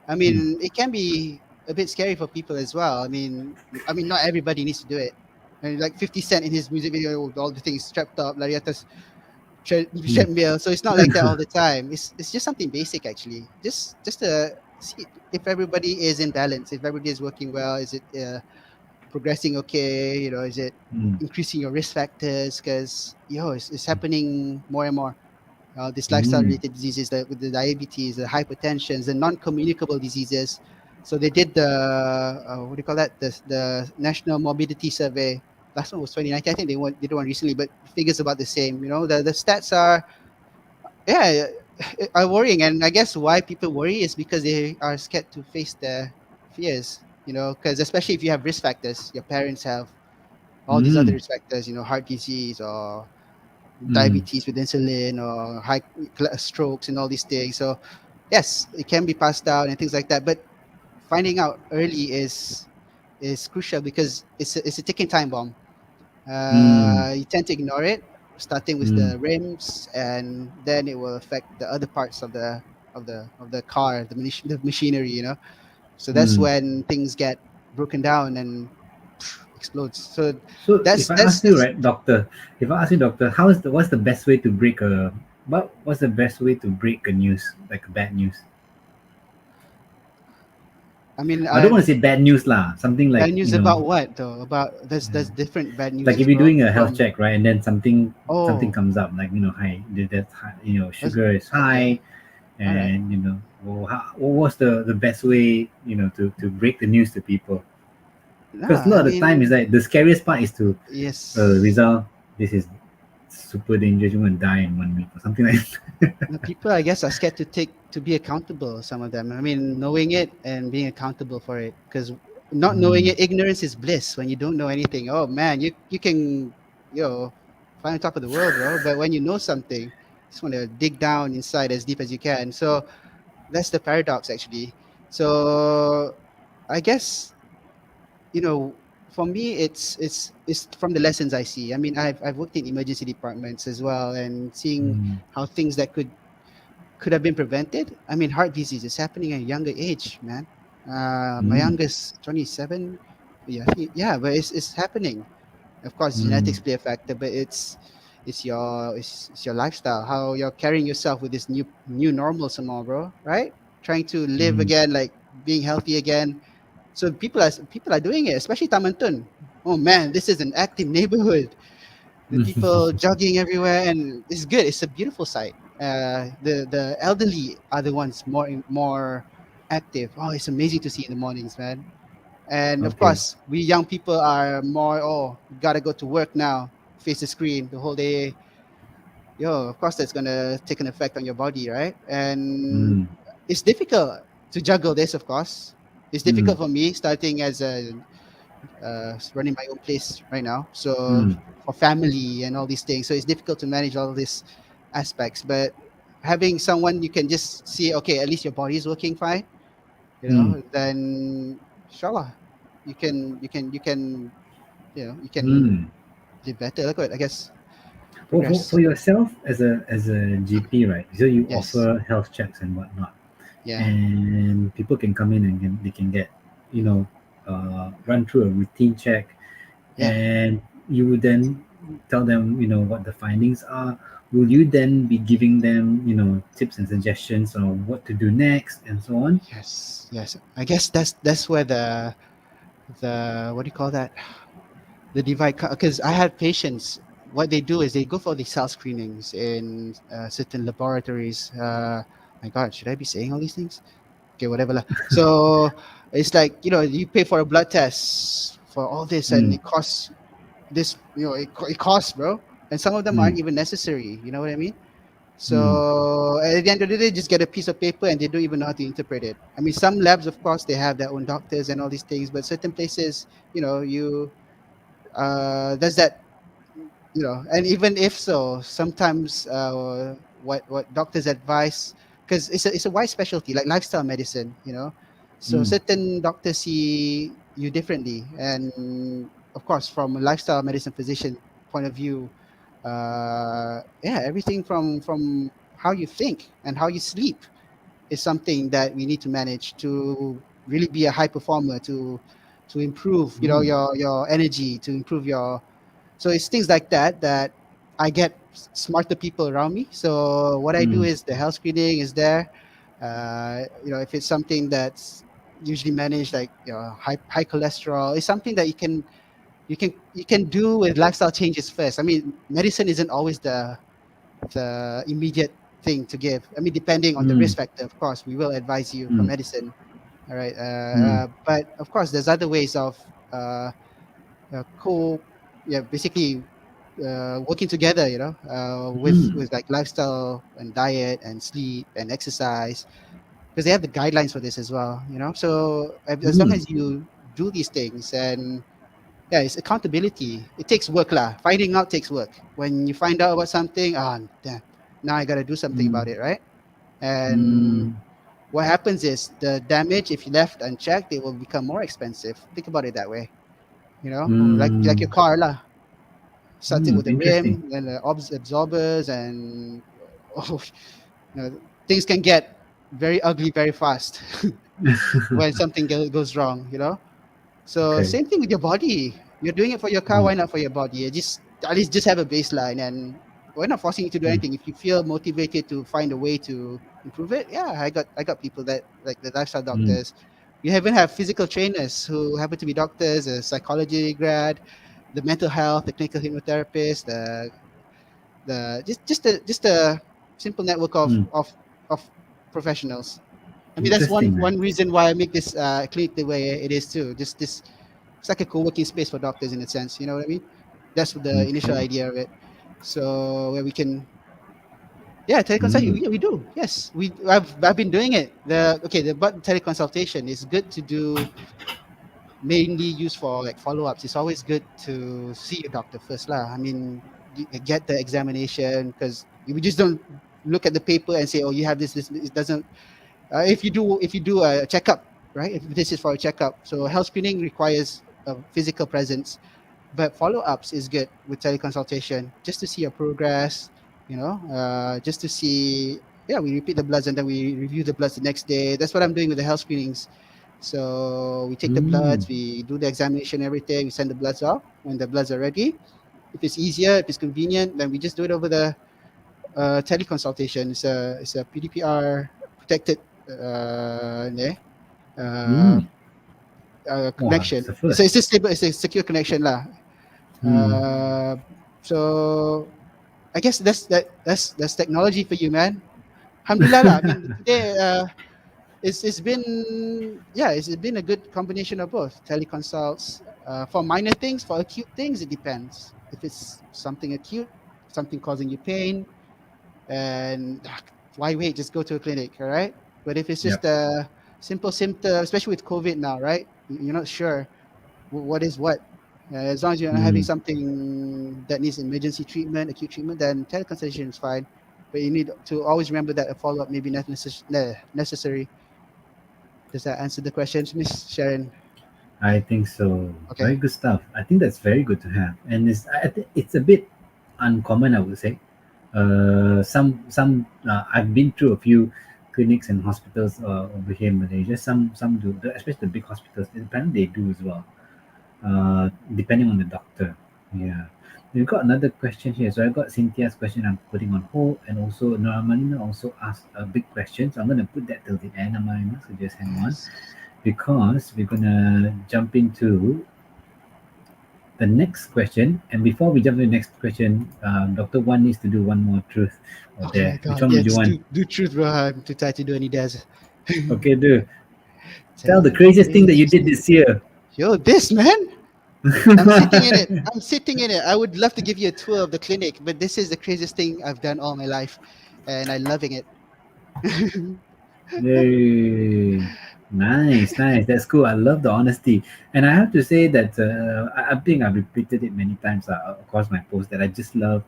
I Mm, mean, it can be a bit scary for people as well. I mean, not everybody needs to do it. And like 50 Cent in his music video, with all the things strapped up, like mm, treadmill. So it's not like that all the time. It's just something basic actually. Just to see if everybody is in balance, if everybody is working well, is it progressing okay? Is it mm, increasing your risk factors? Because it's happening more and more. These lifestyle mm, related diseases, with the diabetes, the hypertensions, the non-communicable diseases. So they did the what do you call that? The National Morbidity Survey. Last one was 2019. I think they did one recently, but figures about the same. The stats are, yeah, are worrying, and I guess why people worry is because they are scared to face their fears. Because especially if you have risk factors, your parents have all these other mm, risk factors. Heart disease or mm, diabetes with insulin or strokes and all these things. So yes, it can be passed down and things like that. But finding out early is crucial because it's a ticking time bomb. mm, You tend to ignore it, starting with mm, the rims, and then it will affect the other parts of the car, the machinery. So that's mm. when things get broken down and explodes. So So that's if I that's ask you, that's right, doctor, if I ask you, doctor, what's the best way to break a what's the best way to break a news, like a bad news? I mean, I don't want I've to say bad news lah. Something like bad news about what though? About there's different bad like news, if you're bro. doing a health From check, right, and then something oh, comes up, like hi, that's high, that's, sugar is okay, high, all right. and well, what was the best way, to break the news to people? Because a Nah, lot I of the time is mean, like the scariest part is to yes. Rizal, this is super dangerous. You're gonna die in 1 week or something like that. People, I guess, are scared to be accountable. Some of them. I mean, knowing it and being accountable for it, because not knowing Mm, it, ignorance is bliss. When you don't know anything, oh man, you can find on top of the world, bro. But when you know something, you just want to dig down inside as deep as you can. So that's the paradox, actually. So I guess you know for me, it's from the lessons I see. I mean, I've worked in emergency departments as well, and seeing mm, how things that could have been prevented. I mean, heart disease is happening at a younger age, man. My mm, youngest 27. Yeah, yeah, but it's happening. Of course, mm, genetics play a factor, but it's your lifestyle, how you're carrying yourself with this new normal somehow, bro. Right? Trying to live mm, again, like being healthy again. So people are doing it, especially Tamantun. Oh man, this is an active neighborhood. The people mm. jogging everywhere, and it's good. It's a beautiful sight. The elderly are the ones more active. Oh, it's amazing to see in the mornings, man. And of Okay. course, we young people are more, oh, gotta go to work now, face the screen the whole day. Yo, of course, that's gonna take an effect on your body, right? And Mm, it's difficult to juggle this, of course. It's mm, difficult for me starting as a running my own place right now. So mm, for family and all these things, so it's difficult to manage all these aspects. But having someone you can just see, okay, at least your body is working fine, mm, then inshallah, you can mm. live better. Look at, I guess, For progress. yourself as a GP, right? So you Yes. offer health checks and whatnot, Yeah. and people can come in and they can get, you know, run through a routine check, Yeah. and you would then tell them, you know, what the findings are. Will you then be giving them, you know, tips and suggestions on what to do next and so on? Yes. Yes. I guess that's where the what do you call that? The divide, because I had patients. What they do is they go for the cell screenings in certain laboratories. My God, should I be saying all these things? Okay, whatever lah. So it's like, you pay for a blood test for all this, and Mm, it costs this. It costs, bro. And some of them mm, aren't even necessary. You know what I mean? mm, So at the end of the day, just get a piece of paper and they don't even know how to interpret it. I mean, some labs, of course, they have their own doctors and all these things, but certain places, you does that, and even if so, sometimes what doctors advise, because it's a wide specialty like lifestyle medicine, so mm, certain doctors see you differently, and of course, from a lifestyle medicine physician point of view, yeah, everything from how you think and how you sleep is something that we need to manage to really be a high performer, to improve, mm, your energy, to improve your. So it's things like that I get smarter people around me. So what I do mm, is the health screening is there. If it's something that's usually managed, like high cholesterol, it's something that you can do with lifestyle changes first. I mean, medicine isn't always the immediate thing to give. I mean, depending on the mm, risk factor, of course, we will advise you for mm, medicine. All right, mm, but of course, there's other ways of uh, co yeah, basically working together, with like lifestyle and diet and sleep and exercise, because they have the guidelines for this as well, so as long mm, as you do these things, and yeah, it's accountability. It takes work lah. Finding out takes work. When you find out about something, damn, now I gotta do something mm, about it, right? And mm, what happens is the damage, if you left unchecked, it will become more expensive. Think about it that way. Like mm, your car lah. Starting with the interesting. rim and the absorbers, and oh, things can get very ugly very fast when something goes wrong. So Okay. same thing with your body. You're doing it for your car, Mm, why not for your body? Just at least just have a baseline, and we're not forcing you to do mm, anything. If you feel motivated to find a way to improve it, yeah, I got people that like the lifestyle mm, doctors. You even have physical trainers who happen to be doctors, a psychology grad, the mental health, the clinical hypnotherapist, the just a simple network of mm. of of professionals. I mean, that's one Interesting, man. one reason why I make this clinic the way it is too. Just this, it's like a co-working space for doctors in a sense. You know what I mean? That's the initial Okay. idea of it. So where we can, yeah, teleconsult. Mm, Yeah, we do. Yes, I've been doing it. But teleconsultation is good to do, mainly used for like follow-ups. It's always good to see your doctor first lah. I mean, get the examination, because we just don't look at the paper and say, oh, you have this. It doesn't. If you do a checkup, right? If this is for a checkup, so health screening requires physical presence. But follow-ups is good with teleconsultation, just to see your progress, just to see. Yeah, we repeat the bloods and then we review the bloods the next day. That's what I'm doing with the health screenings. So we take the Mm. bloods, we do the examination, everything. We send the bloods off when the bloods are ready. If it's easier, if it's convenient, then we just do it over the teleconsultation. It's a PDPR protected ne, uh, Mm. Wow, it's connection. the It's first. a stable, it's a secure connection lah. Mm. Uh, so I guess that's technology for you, man. Alhamdulillah lah. I mean, today it's been, yeah, it's been a good combination of both teleconsults. For minor things, for acute things, it depends. If it's something acute, something causing you pain, and why wait? Just go to a clinic, all right? But if it's Yep. just a simple symptom, especially with COVID now, right? You're not sure what is what. As long as you're not having Mm. something that needs emergency treatment, acute treatment, then teleconsultation is fine. But you need to always remember that a follow up may be necessary. Does that answer the questions, Miss Sharon? I think so. Very Okay. good stuff. I think that's very good to have, and I think it's a bit uncommon, I would say. I've been through a few clinics and hospitals over here in Malaysia. Some do, especially the big hospitals. Apparently, they do as well. Depending on the doctor. Yeah. We've got another question here. So I got Cynthia's question I'm putting on hold, and also Normalina also asked a big question. So I'm gonna put that till the end, Normalina. So just hang on, Yes. because we're gonna jump into the next question. And before we jump to the next question, Doctor One needs to do one more truth or Oh my dare. Which God. one Yeah, would you just want? do truth, bro. I'm too tired to do any dares. Okay, do. Tell Tell the me the craziest thing that you craziest did thing. this year. Yo, this man. I'm sitting in it. I'm sitting in it. I would love to give you a tour of the clinic, but this is the craziest thing I've done all my life, and I'm loving it. Yay. Nice, nice. That's cool. I love the honesty. And I have to say that I think I've repeated it many times across my post that I just love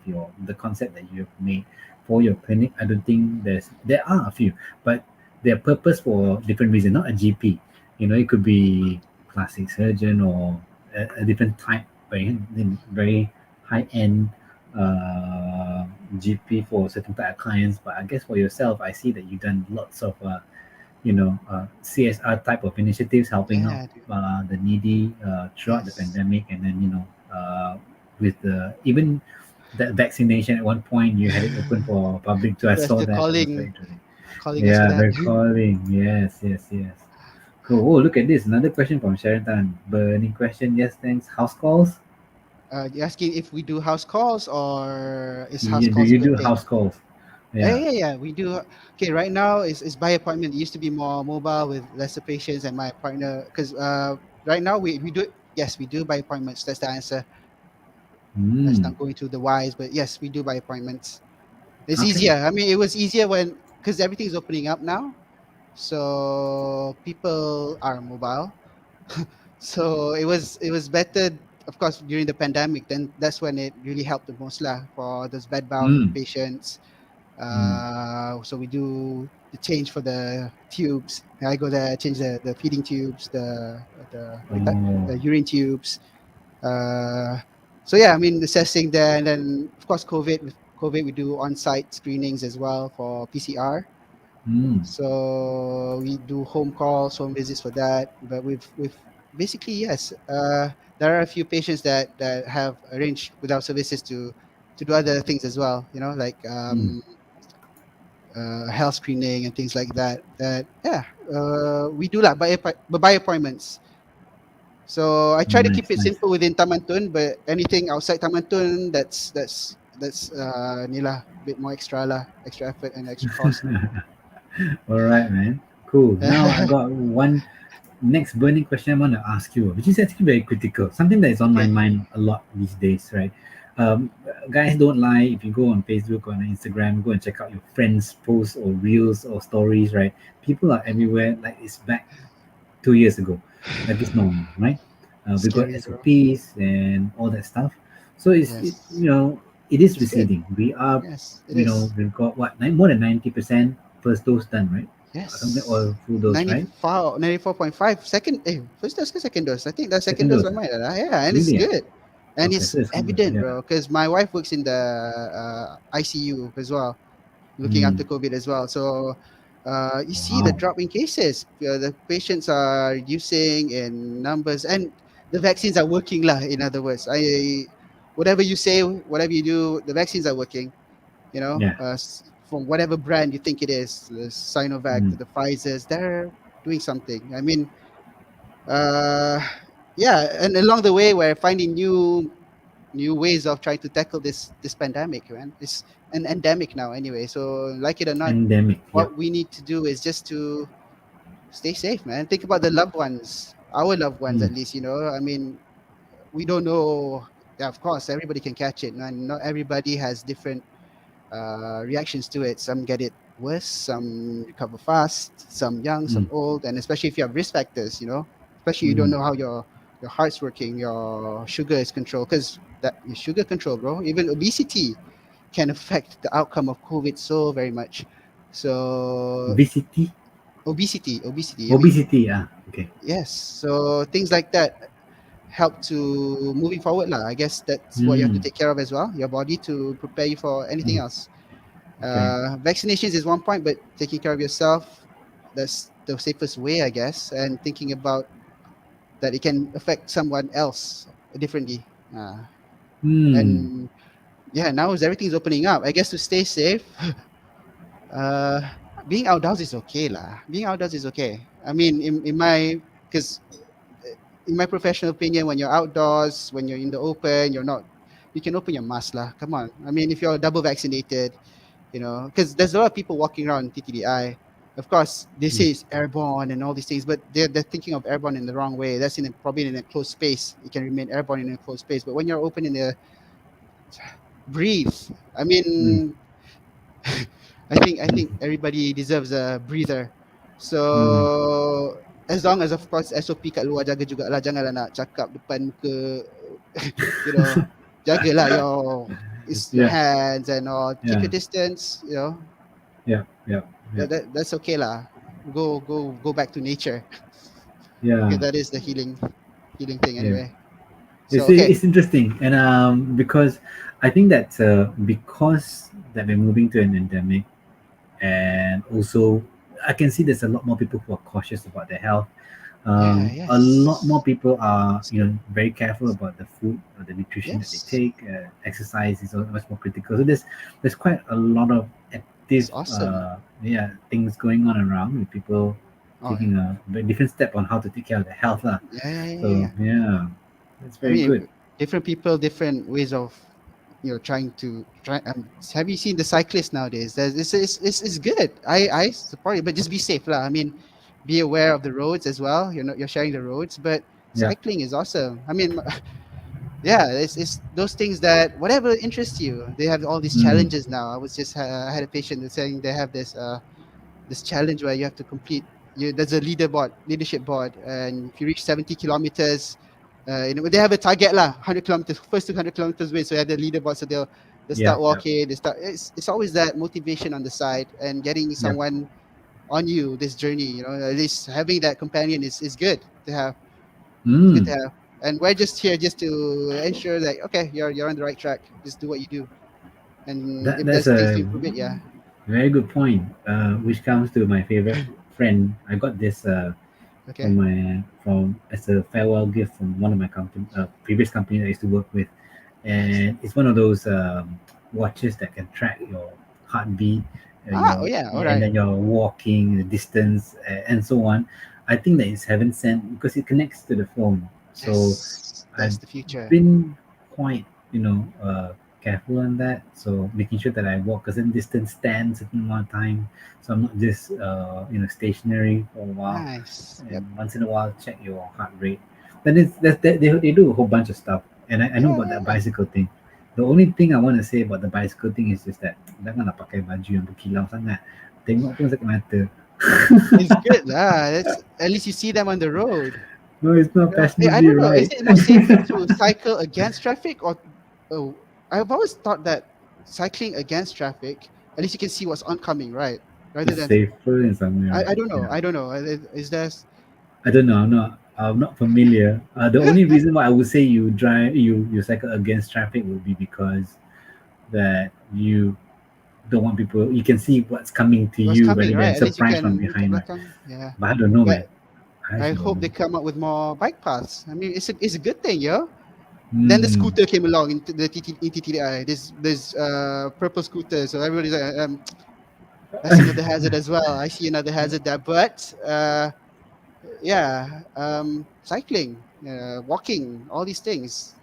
the concept that you have made for your clinic. I don't think there are a few, but they're purpose for different reason, not a GP. It could be plastic surgeon or a different type, very high end GP for certain type of clients. But I guess for yourself, I see that you've done lots of CSR type of initiatives helping out Yeah, dude. the needy throughout the Yes. pandemic, and then with the even that vaccination at one point you had it open for public too. I People are saw still that. It was very interesting. calling us for Yeah, that. they're calling. Yes, yes, yes. Cool. Oh, look at this. Another question from Sharon Tan. Burning question. Yes, thanks. House calls. You asking if we do house calls or is house Do calls a you good do thing? house calls? Yeah, Yeah. yeah, yeah. We do. Okay, right now is by appointment. It used to be more mobile with lesser patients and my partner. Because right now we do. Yes, we do by appointments. That's the answer. That's Hmm. not going to the whys, but yes, we do by appointments. It's Okay. easier. I mean, it was easier when because everything's opening up now, so people are mobile. So it was better, of course, during the pandemic. Then that's when it really helped the most lah for those bedbound Hmm. patients. Hmm. So we do the change for the tubes. I go there, change the feeding tubes, the what do you call it? Oh. The urine tubes. Uh, so yeah, I mean assessing there, and then of course with COVID we do on-site screenings as well for PCR. Hmm. So we do home calls, home visits for that. But with basically yes, there are a few patients that have arranged with our services to do other things as well. Like Hmm. health screening and things like that. That yeah, we do that by appointments. So I try to keep Nice, it nice. simple within Tamantun, but anything outside Tamantun, that's nila bit more extra effort and extra cost. All right, man. Cool. Now I got one next burning question I want to ask you, which is actually very critical. Something that is on my Okay. mind a lot these days, right? Um, Guys, don't lie. If you go on Facebook or on Instagram, go and check out your friends' posts or reels or stories, right? People are everywhere like it's back 2 years ago, like it's normal, right? We got Scary, bro. SOPs and all that stuff. So Yes. it is It's good. receding. We are, Yes, it is. we've got what more than 90% first dose done, right? something, Yes. or full dose, right? 94, 94.5 second. First dose, ke second dose. I think that's second Second dose. dose. Yeah, and it's Really? Yeah. good, and Okay, it's so it's good. evident, Yeah. bro. Because my wife works in the ICU as well, looking Mm, after COVID as well. So you see the wow. drop in cases. The patients are reducing in numbers, and the vaccines are working, lah. In other words, whatever you say, whatever you do, the vaccines are working. Yeah. From whatever brand you think it is, the Sinovac Mm, to the Pfizer's, they're doing something. I mean, uh, yeah, and along the way, we're finding new ways of trying to tackle this pandemic, man. It's an endemic now, anyway. So, like it or not, endemic. Yeah. what we need to do is just to stay safe, man. Think about the loved ones, our loved ones, Mm, at least. I mean, we don't know. Yeah, of course, everybody can catch it, and not everybody has different reactions to it. Some get it worse, some recover fast, some young, mm, some old, and especially if you have risk factors, especially you don't mm. know how your heart's working, your sugar is controlled, because that your sugar control, bro. Even obesity can affect the outcome of COVID so very much. So VCT, obesity. I mean, obesity. Ah, okay. yes. So things like that help to moving forward, lah. I guess that's what you have to Mm, take care of as well. Your body to prepare you for anything mm, else. okay. Vaccinations is one point, but taking care of yourself, that's the safest way, I guess. And thinking about that it can affect someone else differently. Hmm. And yeah, now as everything's opening up, I guess to stay safe, uh, being outdoors is okay, lah. Being outdoors is okay. I mean, because in my professional opinion, when you're outdoors, when you're in the open, you can open your mask, lah. Come on. I mean, if you're double vaccinated, because there's a lot of people walking around TTDI. Of course, they Mm, say it's airborne and all these things, but they're thinking of airborne in the wrong way. That's probably in a closed space. It can remain airborne in a closed space. But when you're open in the breathe, I mm, mean, I think everybody deserves a breather. mm. So as long as of course SOP kat luar jaga jugalah, janganlah nak cakap depan muka, you know, jagalah your Yeah. hands and all. Keep Yeah. your distance, Yeah. Yeah. Yeah. that's okay lah. Go back to nature, Yeah. because that is the healing thing Yeah. anyway. So okay, It's interesting, and because I think that because that we're moving to an endemic, and also I can see there's a lot more people who are cautious about their health. yeah, A lot more yes, people are, very careful about the food or the nutrition that they yes, take. Exercise is much more critical. So there's quite a lot of active, it's awesome. yeah, things going on around with people Oh taking a very different step on how to take care of their health, lah. yeah, yeah, yeah, yeah, So yeah. yeah, that's I very good. mean, different people, different ways of trying to try. Have you seen the cyclists nowadays? It's good. I support it, but just be safe, lah. I mean, be aware of the roads as well. You're sharing the roads, but Yeah. cycling is awesome. I mean, yeah, it's those things that whatever interests you. They have all these Mm. challenges now. I had a patient that's saying they have this challenge where you have to complete. There's a leadership board, and if you reach 70 kilometers, they have a target lah, 100 kilometers, first 200 kilometers win. So you have the leaderboard, so they'll Yeah. start Yeah. walking. They start. It's always that motivation on the side, and getting Yeah. someone on you this journey. At least having that companion is good to have. It's good to Mm. have. And we're just here just to ensure that okay, you're on the right track. Just do what you do, and if That's there's things to a improve it, yeah. very good point. Which comes to my favorite friend. I got this Okay. from as a farewell gift from one of my previous company that I used to work with, Nice. and it's one of those watches that can track your heartbeat, Oh yeah. All and right. then your walking, the distance, and so on. I think that it's heaven sent because it connects to the phone. So Yes, that's I've the future. been quite, careful on that. So making sure that I walk a certain distance, stand a certain amount of time, so I'm not just, stationary for a while, Nice. and Yep. once in a while check your heart rate. Then they do a whole bunch of stuff, and I know Yeah, about yeah, that yeah. bicycle thing. The only thing I want to say about the bicycle thing is just that janganlah pakai baju yang berkilau sangat. Tengok pun sakit mata. It's good lah. That's at least you see them on the road. No, it's not I fashionably don't know. Is right. it more safer to cycle against traffic or? Oh, I've always thought that cycling against traffic, at least you can see what's oncoming, right? rather It's than safer in some way, I right? don't know. Yeah. I don't know. Is there I don't know. I'm not familiar. The only reason why I would say you cycle against traffic would be because that you don't want people. You can see what's coming to what's you coming, rather than right? At least surprise from you can behind, right? belakang. Yeah. But I don't know, But man. I I actually don't hope they know. come up with more bike paths. I mean, it's a good thing, yo. Then the Hmm. scooter came along into the TTI. This purple scooter. So everybody's like, that's another hazard as well. I see another hazard there. But yeah, cycling, walking, all these things.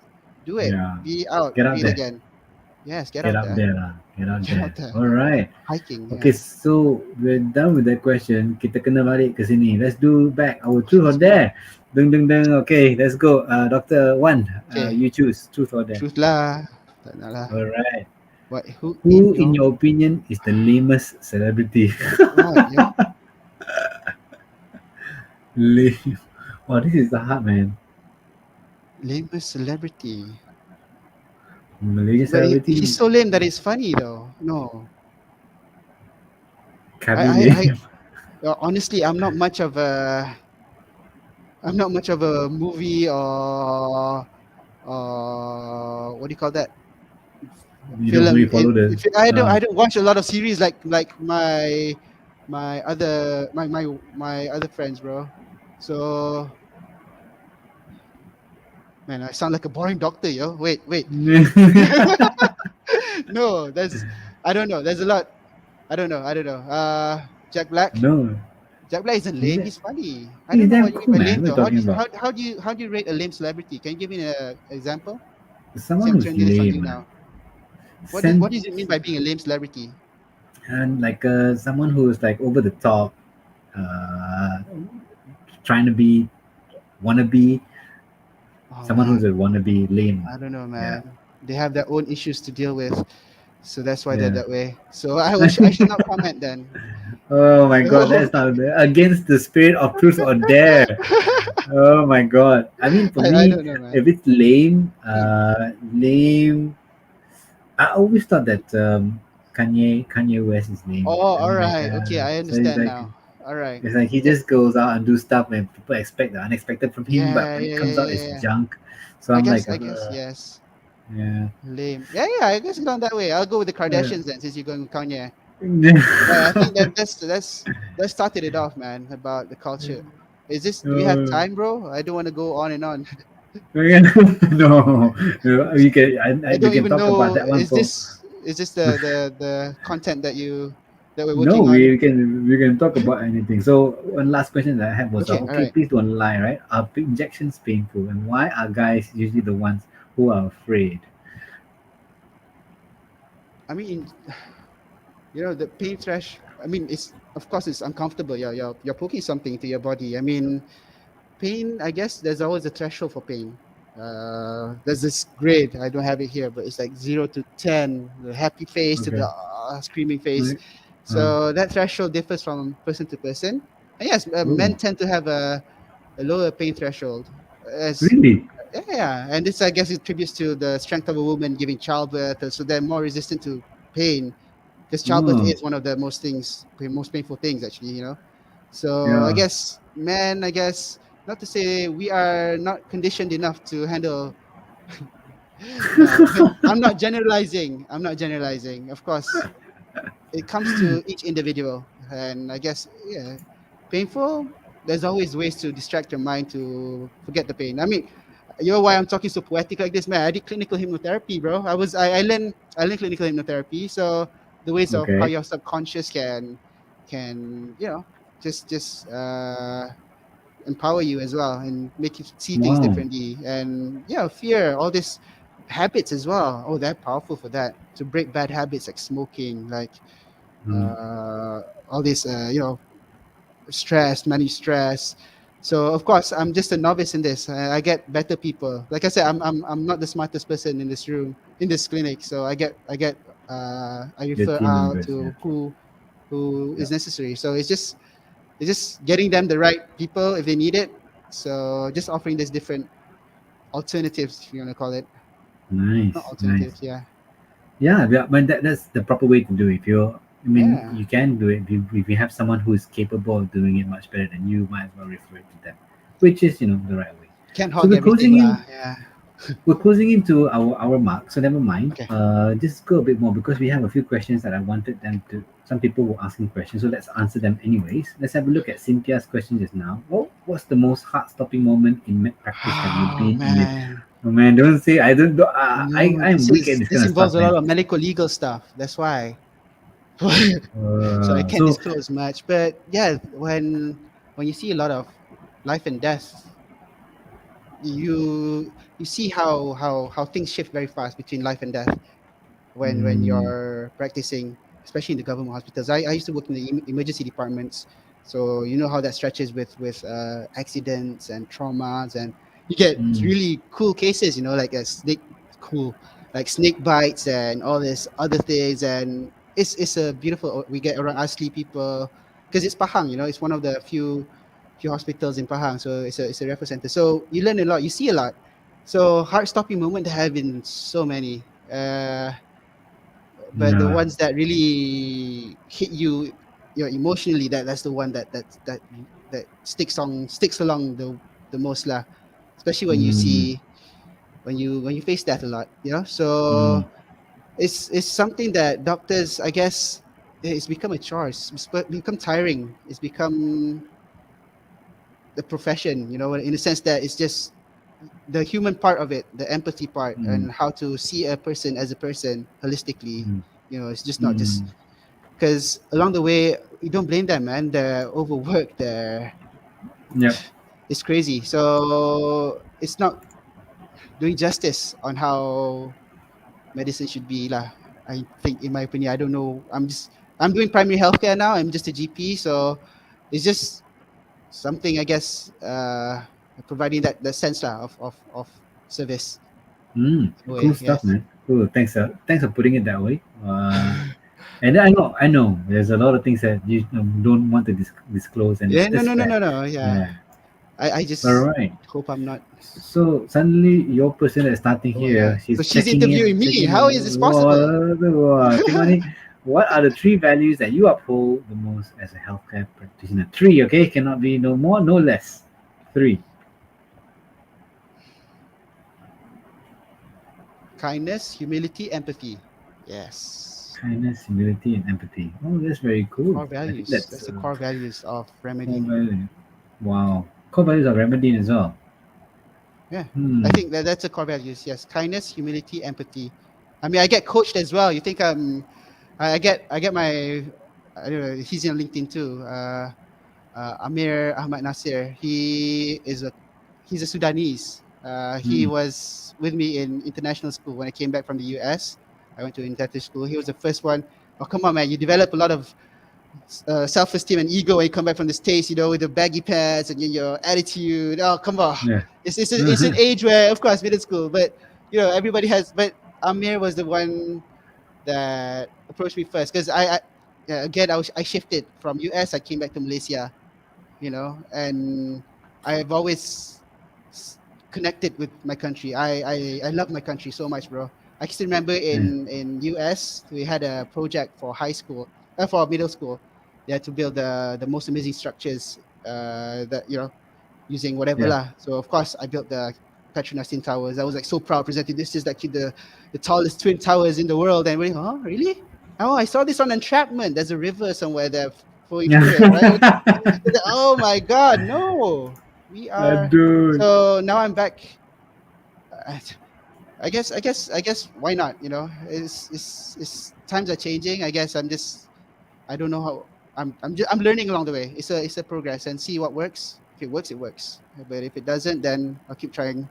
Do it. Yeah. Be out. Get out Be it there. again. Yes, get Get out out there. there lah. Get out Get there. out there. All right. Hiking. Okay, Yeah. so we're done with that question. Kita kena balik ke sini. Let's do back our truth or Let's go. dare. Deng deng deng. Okay, let's go. Doctor One, Okay. you choose truth or dare. Truth lah. Tak nak lah. All right. What? Who Who, in in your your opinion, is the lamest celebrity? what? Yo? Lame. Wow, this is hard, man. Lamest celebrity. Malaysian But he's celebrity so lame that it's funny though. No. can I be I I lame. honestly I'm not much of a movie or what do you call that? You don't really Film in follow the. if I don't watch a lot of series like my other my other friends, bro. So man, I sound like a boring doctor, yo. Wait. No, there's I don't know. There's a lot. I don't know. Jack Black. No, Jack Black isn't he's, lame. He's funny. I he's don't know damn what you mean cool, by man. lame What are you though. talking about? How do you rate a lame celebrity? Can you give me an example? See, Someone I'm who's trending this on you lame, now. Sen- What does it mean by being a lame celebrity? and like someone who's like over the top, uh, trying to be wannabe. Oh Someone man, who's a wannabe lame. I don't know, Yeah, man. They have their own issues to deal with, so that's why they're yeah. that way. So I should not comment then. Oh my god, So that's not against the spirit of truth or dare. Oh my god. I mean, for I me, don't know, if man. it's lame, Lame. lame. I always thought that Kanye West is lame. Oh, I all mean, like, right. Okay, I so it's understand like now. All right. he Yeah, just goes out and do stuff and people expect the unexpected from him, but when it yeah. comes out, it's Yeah. junk. So I'm like, I guess yes. yeah. Lame. Yeah. I guess gone that way. I'll go with the Uh, Kardashians then, since you're going with Kanye. Yeah, I think that started it off, man. About the culture. Is this? Do we have uh, time, bro? I don't want to go on and on. no, no, I we don't can even talk about know. that one for. Is this the content that we're No, working on? we can talk about anything. So one last question that I had was, Okay. All okay, right. please don't lie, right? Are injections painful, and why are guys usually the ones who are afraid? I mean, the pain thresh. I mean, it's of course it's uncomfortable. You're poking something to your body. I mean, pain, I guess there's always a threshold for pain. There's this grade, I don't have it here, but it's like 0 to 10, the happy face to Okay. the screaming face. Right. Uh, So that threshold differs from person to person. And yes, men oh, tend to have a lower pain threshold. As really? Yeah, and this I guess it attributes to the strength of a woman giving childbirth, so they're more resistant to pain because childbirth Oh, is one of the most painful things actually. So I yeah. guess men, I guess not to say we are not conditioned enough to handle. No, but I'm not generalizing. Of course, it comes to each individual, and I guess yeah, painful. There's always ways to distract your mind to forget the pain. I mean, you know why I'm talking so poetic like this, man? I did clinical hypnotherapy, bro. I learned clinical hypnotherapy, so the ways of how Okay. your subconscious can just empower you as well and make you see things Wow. differently. And yeah, fear, all these habits as well. Oh, they're powerful for that, to break bad habits like smoking, like Mm, uh, all this stress, manage stress. So of course I'm just a novice in this. I get better people. Like I said, I'm not the smartest person in this room, in this clinic. So I your refer team out members, yeah. to who Yeah. is necessary. So it's just getting them the right people if they need it. So just offering this different alternatives, if you want to call it. Not Nice, nice. alternatives, yeah. Yeah, yeah, but that's the proper way to do it. If you're I mean, Yeah. you can do it. If you have someone who is capable of doing it much better than you, might as well refer it to them, which is, the right way. Can't So hog everything lah. Yeah. we're closing into our mark. So never mind. Okay. Just go a bit more because we have a few questions that I wanted them to. Some people were asking questions, so let's answer them anyways. Let's have a look at Cynthia's question just now. Oh, what's the most heart-stopping moment in med practice have you Oh been in it? man. Oh man, don't say I don't. No, I'm weak at this this kind of involves stuff, a lot man. of medical legal stuff. That's why. So I can't So disclose much. But yeah, when you see a lot of life and death, you see how things shift very fast between life and death when mm, you're practicing, especially in the government hospitals. I used to work in the emergency departments, so you know how that stretches with accidents and traumas, and you get mm, really cool cases. You know, like a snake, cool, like snake bites and all this other things, and it's a beautiful. We get around Asli people because it's Pahang. You know, it's one of the few hospitals in Pahang, so it's a reference center. So you learn a lot, you see a lot. So heart stopping moment there have been so many. But the yeah, ones that really hit you, emotionally, that's the one that sticks along the most lah. Especially when you mm, see when you face that a lot, mm, so it's something that doctors, I guess, it's become a chore. Become tiring. It's become the profession, in the sense that it's just the human part of it, the empathy part, mm, and how to see a person as a person holistically. mm, It's just not just mm. because along the way you don't blame them, man. They're overworked. Yep. It's crazy. So it's not doing justice on how medicine should be, lah. I think, in my opinion, I don't know. I'm doing primary healthcare now. I'm just a GP, so it's just something, I guess, providing that sense lah of service. Cool Way, stuff, yes. man. Cool. Thanks for putting it that way. And I know, there's a lot of things that you don't want to disclose, and Yeah, no, that's no, no, fair. no, no. Yeah, Yeah. I All just right. hope I'm not. So suddenly your person that's starting Oh yeah. here, So she's she's checking in, interviewing me. checking. How is this possible? Tengok ni, what are the three values that you uphold the most as a healthcare practitioner? Three, okay? Cannot be no more, no less. Three. Kindness, humility, empathy. Yes. Kindness, humility, and empathy. Oh, that's very cool. Core I think values. that's That's the core values of core Remedine. value. Wow. Core values of Remedy as well. Yeah. I Hmm. think that's a core values. Yes. Kindness, humility, empathy. I mean, I get coached as well. You think I get my, I don't know, he's in LinkedIn too. Amir Ahmad Nasir. He's a Sudanese. He Hmm. was with me in international school when I came back from the US. I went to international school. He was the first one. Oh, come on, man! You develop a lot of self-esteem and ego when you come back from the States. With the baggy pants and your attitude. Oh, come on! Yeah. It's an age where, of course, middle school, but everybody has. But Amir was the one that approached me first because yeah, again, I shifted from US. I came back to Malaysia, and I've always connected with my country. I love my country so much, bro. I still remember Yeah. in US we had a project for high school, for middle school. They had to build the most amazing structures, that using whatever Yeah. lah. So of course I built the Petronas Twin Towers. I was like so proud presenting this is actually the tallest twin towers in the world. And we're like, oh really? Oh, I saw this on Entrapment. There's a river somewhere there flowing through it, right? Oh my God, no. We are Dude. so now I'm back. I I guess why not? It's times are changing. I guess I don't know how I'm learning along the way. It's a progress and see what works. If it works, it works. But if it doesn't, then I'll keep trying,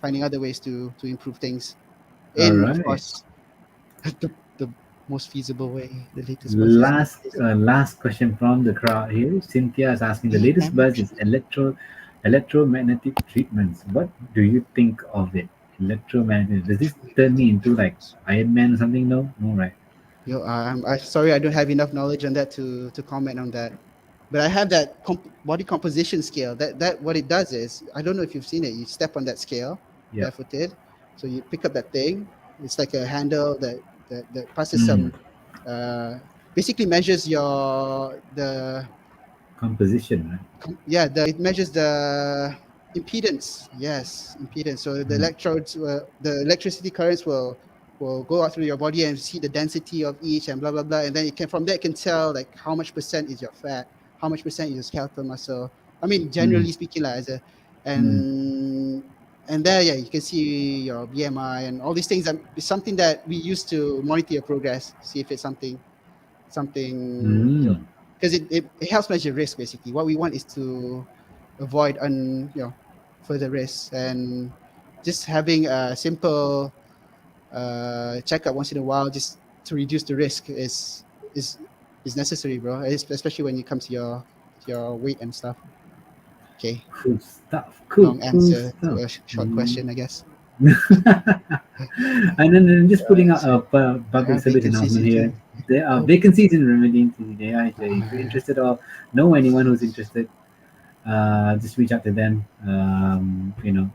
finding other ways to improve things. All In, of right. course, the most feasible way, the latest buzz is Last question from the crowd here. Cynthia is asking, the latest buzz is electromagnetic treatments. What do you think of it? Electromagnetic. Does this turn me into like Iron Man or something? No, no, right? I'm sorry, I don't have enough knowledge on that to comment on that. But I have that body composition scale. That what it does is, I don't know if you've seen it. You step on that scale, Yeah. barefooted. So you pick up that thing. It's like a handle that passes Mm. some uh, basically measures your the Composition, right? yeah, it measures the impedance. Yes, impedance. So the Mm. electrodes, the electricity currents will go out through your body and see the density of each and blah blah blah, and then you can from there it can tell like how much percent is your fat, how much percent is your skeletal muscle. I mean, Mm. generally speaking, like as a Mm. and and there, yeah, you can see your BMI and all these things. It's something that we use to monitor your progress, see if it's something, Mm. because it helps measure risk. Basically what we want is to avoid further risks, and just having a simple checkup once in a while just to reduce the risk is is necessary, bro. Especially when it comes to your weight and stuff. Okay, Cool stuff. Cool, long cool answer to stuff. a short Mm. question, I guess. And then just putting out a There public are service vacancies announcement here. into. There are Oh, vacancies in Remedian today. If you're uh, interested or know anyone who's interested, just reach out to them. If you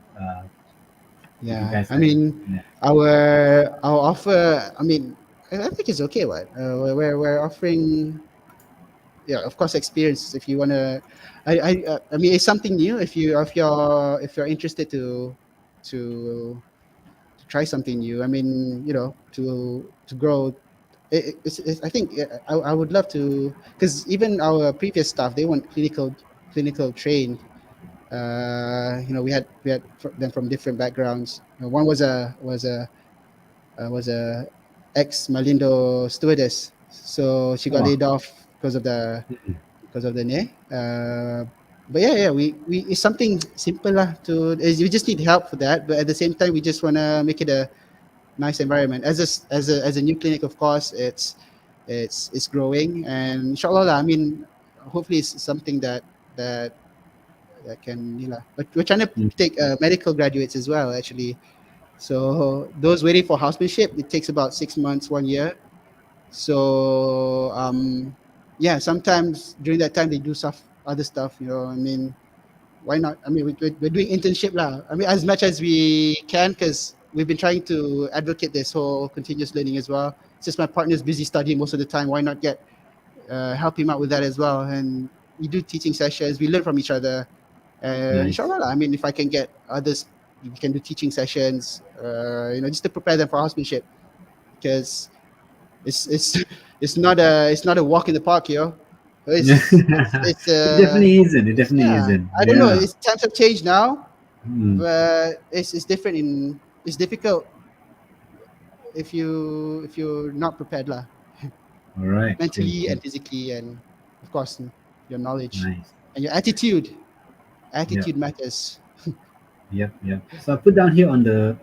yeah, guys I are, mean, yeah, our offer. I mean, I think it's okay. What we're offering, yeah, of course, experience. If you wanna, I mean, it's something new. If you're interested to to try something new. I mean, to grow. I think I would love to, because even our previous staff, they weren't clinical trained. We had them from different backgrounds. One was a ex Malindo stewardess, so she got oh, laid off because of the knee. But yeah, we it's something simple lah. We just need help for that, but at the same time, we just wanna make it a nice environment. As a new clinic, of course, it's growing, and inshallah lah, I mean, hopefully it's something that that can, but we're trying to mm, take medical graduates as well, actually. So those waiting for housemanship, it takes about 6 months, 1 year. So yeah, sometimes during that time they do stuff, other stuff. I mean, why not? I mean, we're doing internship lah. I mean, as much as we can, because we've been trying to advocate this whole continuous learning as well. Since my partner's busy studying most of the time, why not get help him out with that as well? And we do teaching sessions. We learn from each other. nice. Inshallah, I mean, if I can get others, we can do teaching sessions. Just to prepare them for housemanship, because it's it's not a walk in the park, yo. It's It definitely isn't. It definitely yeah. isn't. I don't know. Yeah. It's times have changed now, Mm. but it's different. It's difficult if you're not prepared lah, All right. Cool. mentally Cool. and physically, and of course your knowledge Nice. and your attitude. Yep. Attitude matters. Yep. Yep. So I put down here on the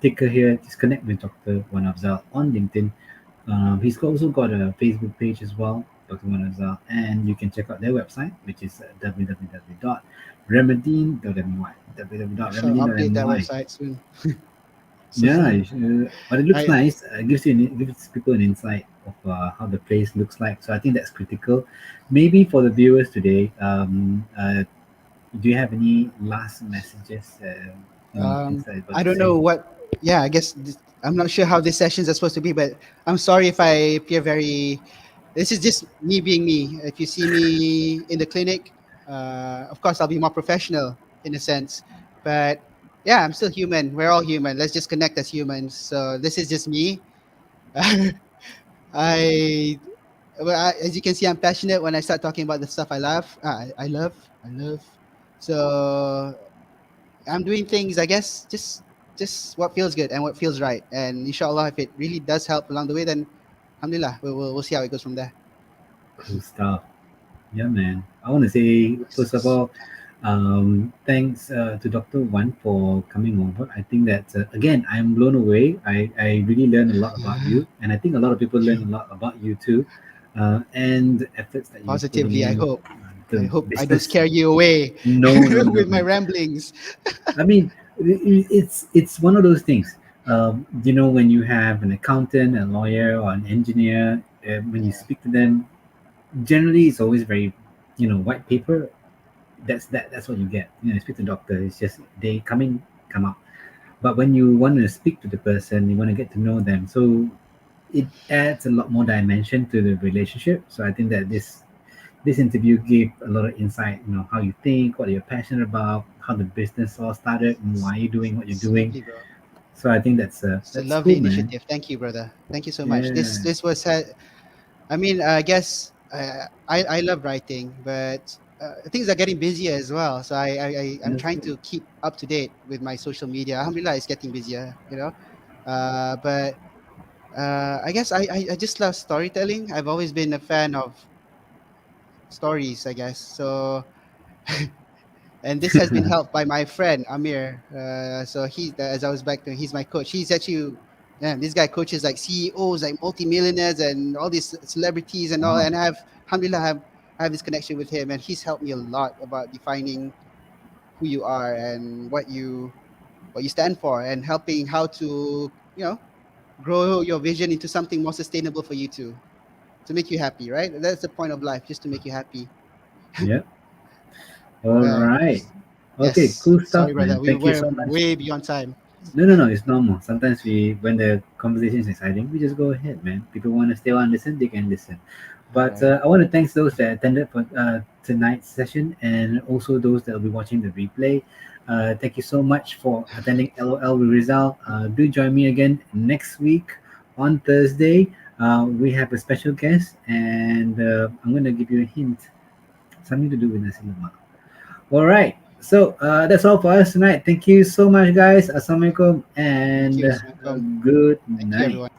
ticker here. Just connect with Dr. Wanafzal on LinkedIn. He's also got a Facebook page as well, Dr. Wanafzal, and you can check out their website, which is www.remedine.my. I shall update that www.remedine.my. website soon. So, Yeah, but it looks I nice. Gives people an insight of how the place looks like. So I think that's critical. Maybe for the viewers today, do you have any last messages? Any insight about I to don't say? know what. Yeah, I guess I'm not sure how these sessions are supposed to be, but I'm sorry if I appear very. This is just me being me. If you see me in the clinic, of course I'll be more professional in a sense, but yeah, I'm still human. We're all human. Let's just connect as humans. So this is just me. I, as you can see, I'm passionate when I start talking about the stuff I love. I love. So I'm doing things, I guess, just what feels good and what feels right. And inshallah, if it really does help along the way, then alhamdulillah, we'll see how it goes from there. Cool stuff. Yeah, man. I want to say, first of all, thanks to Dr. Wan for coming over. I think that, again, I'm blown away. I really learned a lot about you, and I think a lot of people learn a lot about you too, and the efforts that you're putting Positively, I in, hope. the I hope I don't business. scare you away No, no, no, with my no. ramblings. I mean, it's one of those things. When you have an accountant, a lawyer, or an engineer, when you Yeah, speak to them, generally it's always very, white paper. That's what you get. Speak to doctor. It's just they come in, come out. But when you want to speak to the person, you want to get to know them. So it adds a lot more dimension to the relationship. So I think that this interview gave a lot of insight. You know how you think, what you're passionate about, how the business all started, and why you're doing what you're It's doing. lovely, bro. So I think It's a that's lovely cool, man. initiative. Thank you, brother. Thank you so much. This Yeah, this was I mean, I guess I love writing, but things are getting busier as well. So I'm that's trying good. to keep up to date with my social media. Alhamdulillah, it's getting busier, you know. But I guess I just love storytelling. I've always been a fan of stories, I guess. So and this has been helped by my friend Amir. So he, as I was back to, he's my coach. He's actually, yeah, this guy coaches like CEOs, like multimillionaires, and all these celebrities and all. Wow. And alhamdulillah, I have this connection with him, and he's helped me a lot about defining who you are and what you stand for, and helping how to, you know, grow your vision into something more sustainable for you to make you happy, right? That's the point of life, just to make you happy. Yeah. All But right. Okay, yes, cool sorry, stuff, brother, man. we Thank you were so much. way beyond time. No, no, no. It's normal. Sometimes when the conversation is exciting, we just go ahead, man. People want to stay on and listen, they can listen. All But right. I want to thank those that attended for tonight's session, and also those that will be watching the replay. Thank you so much for attending LOL with Rizal. Do join me again next week on Thursday. We have a special guest, and I'm going to give you a hint. Something to do with nasi lemak. All right. So that's all for us tonight. Thank you so much, guys. Assalamualaikum Thank and you. Assalamualaikum. good Thank you, night. everyone.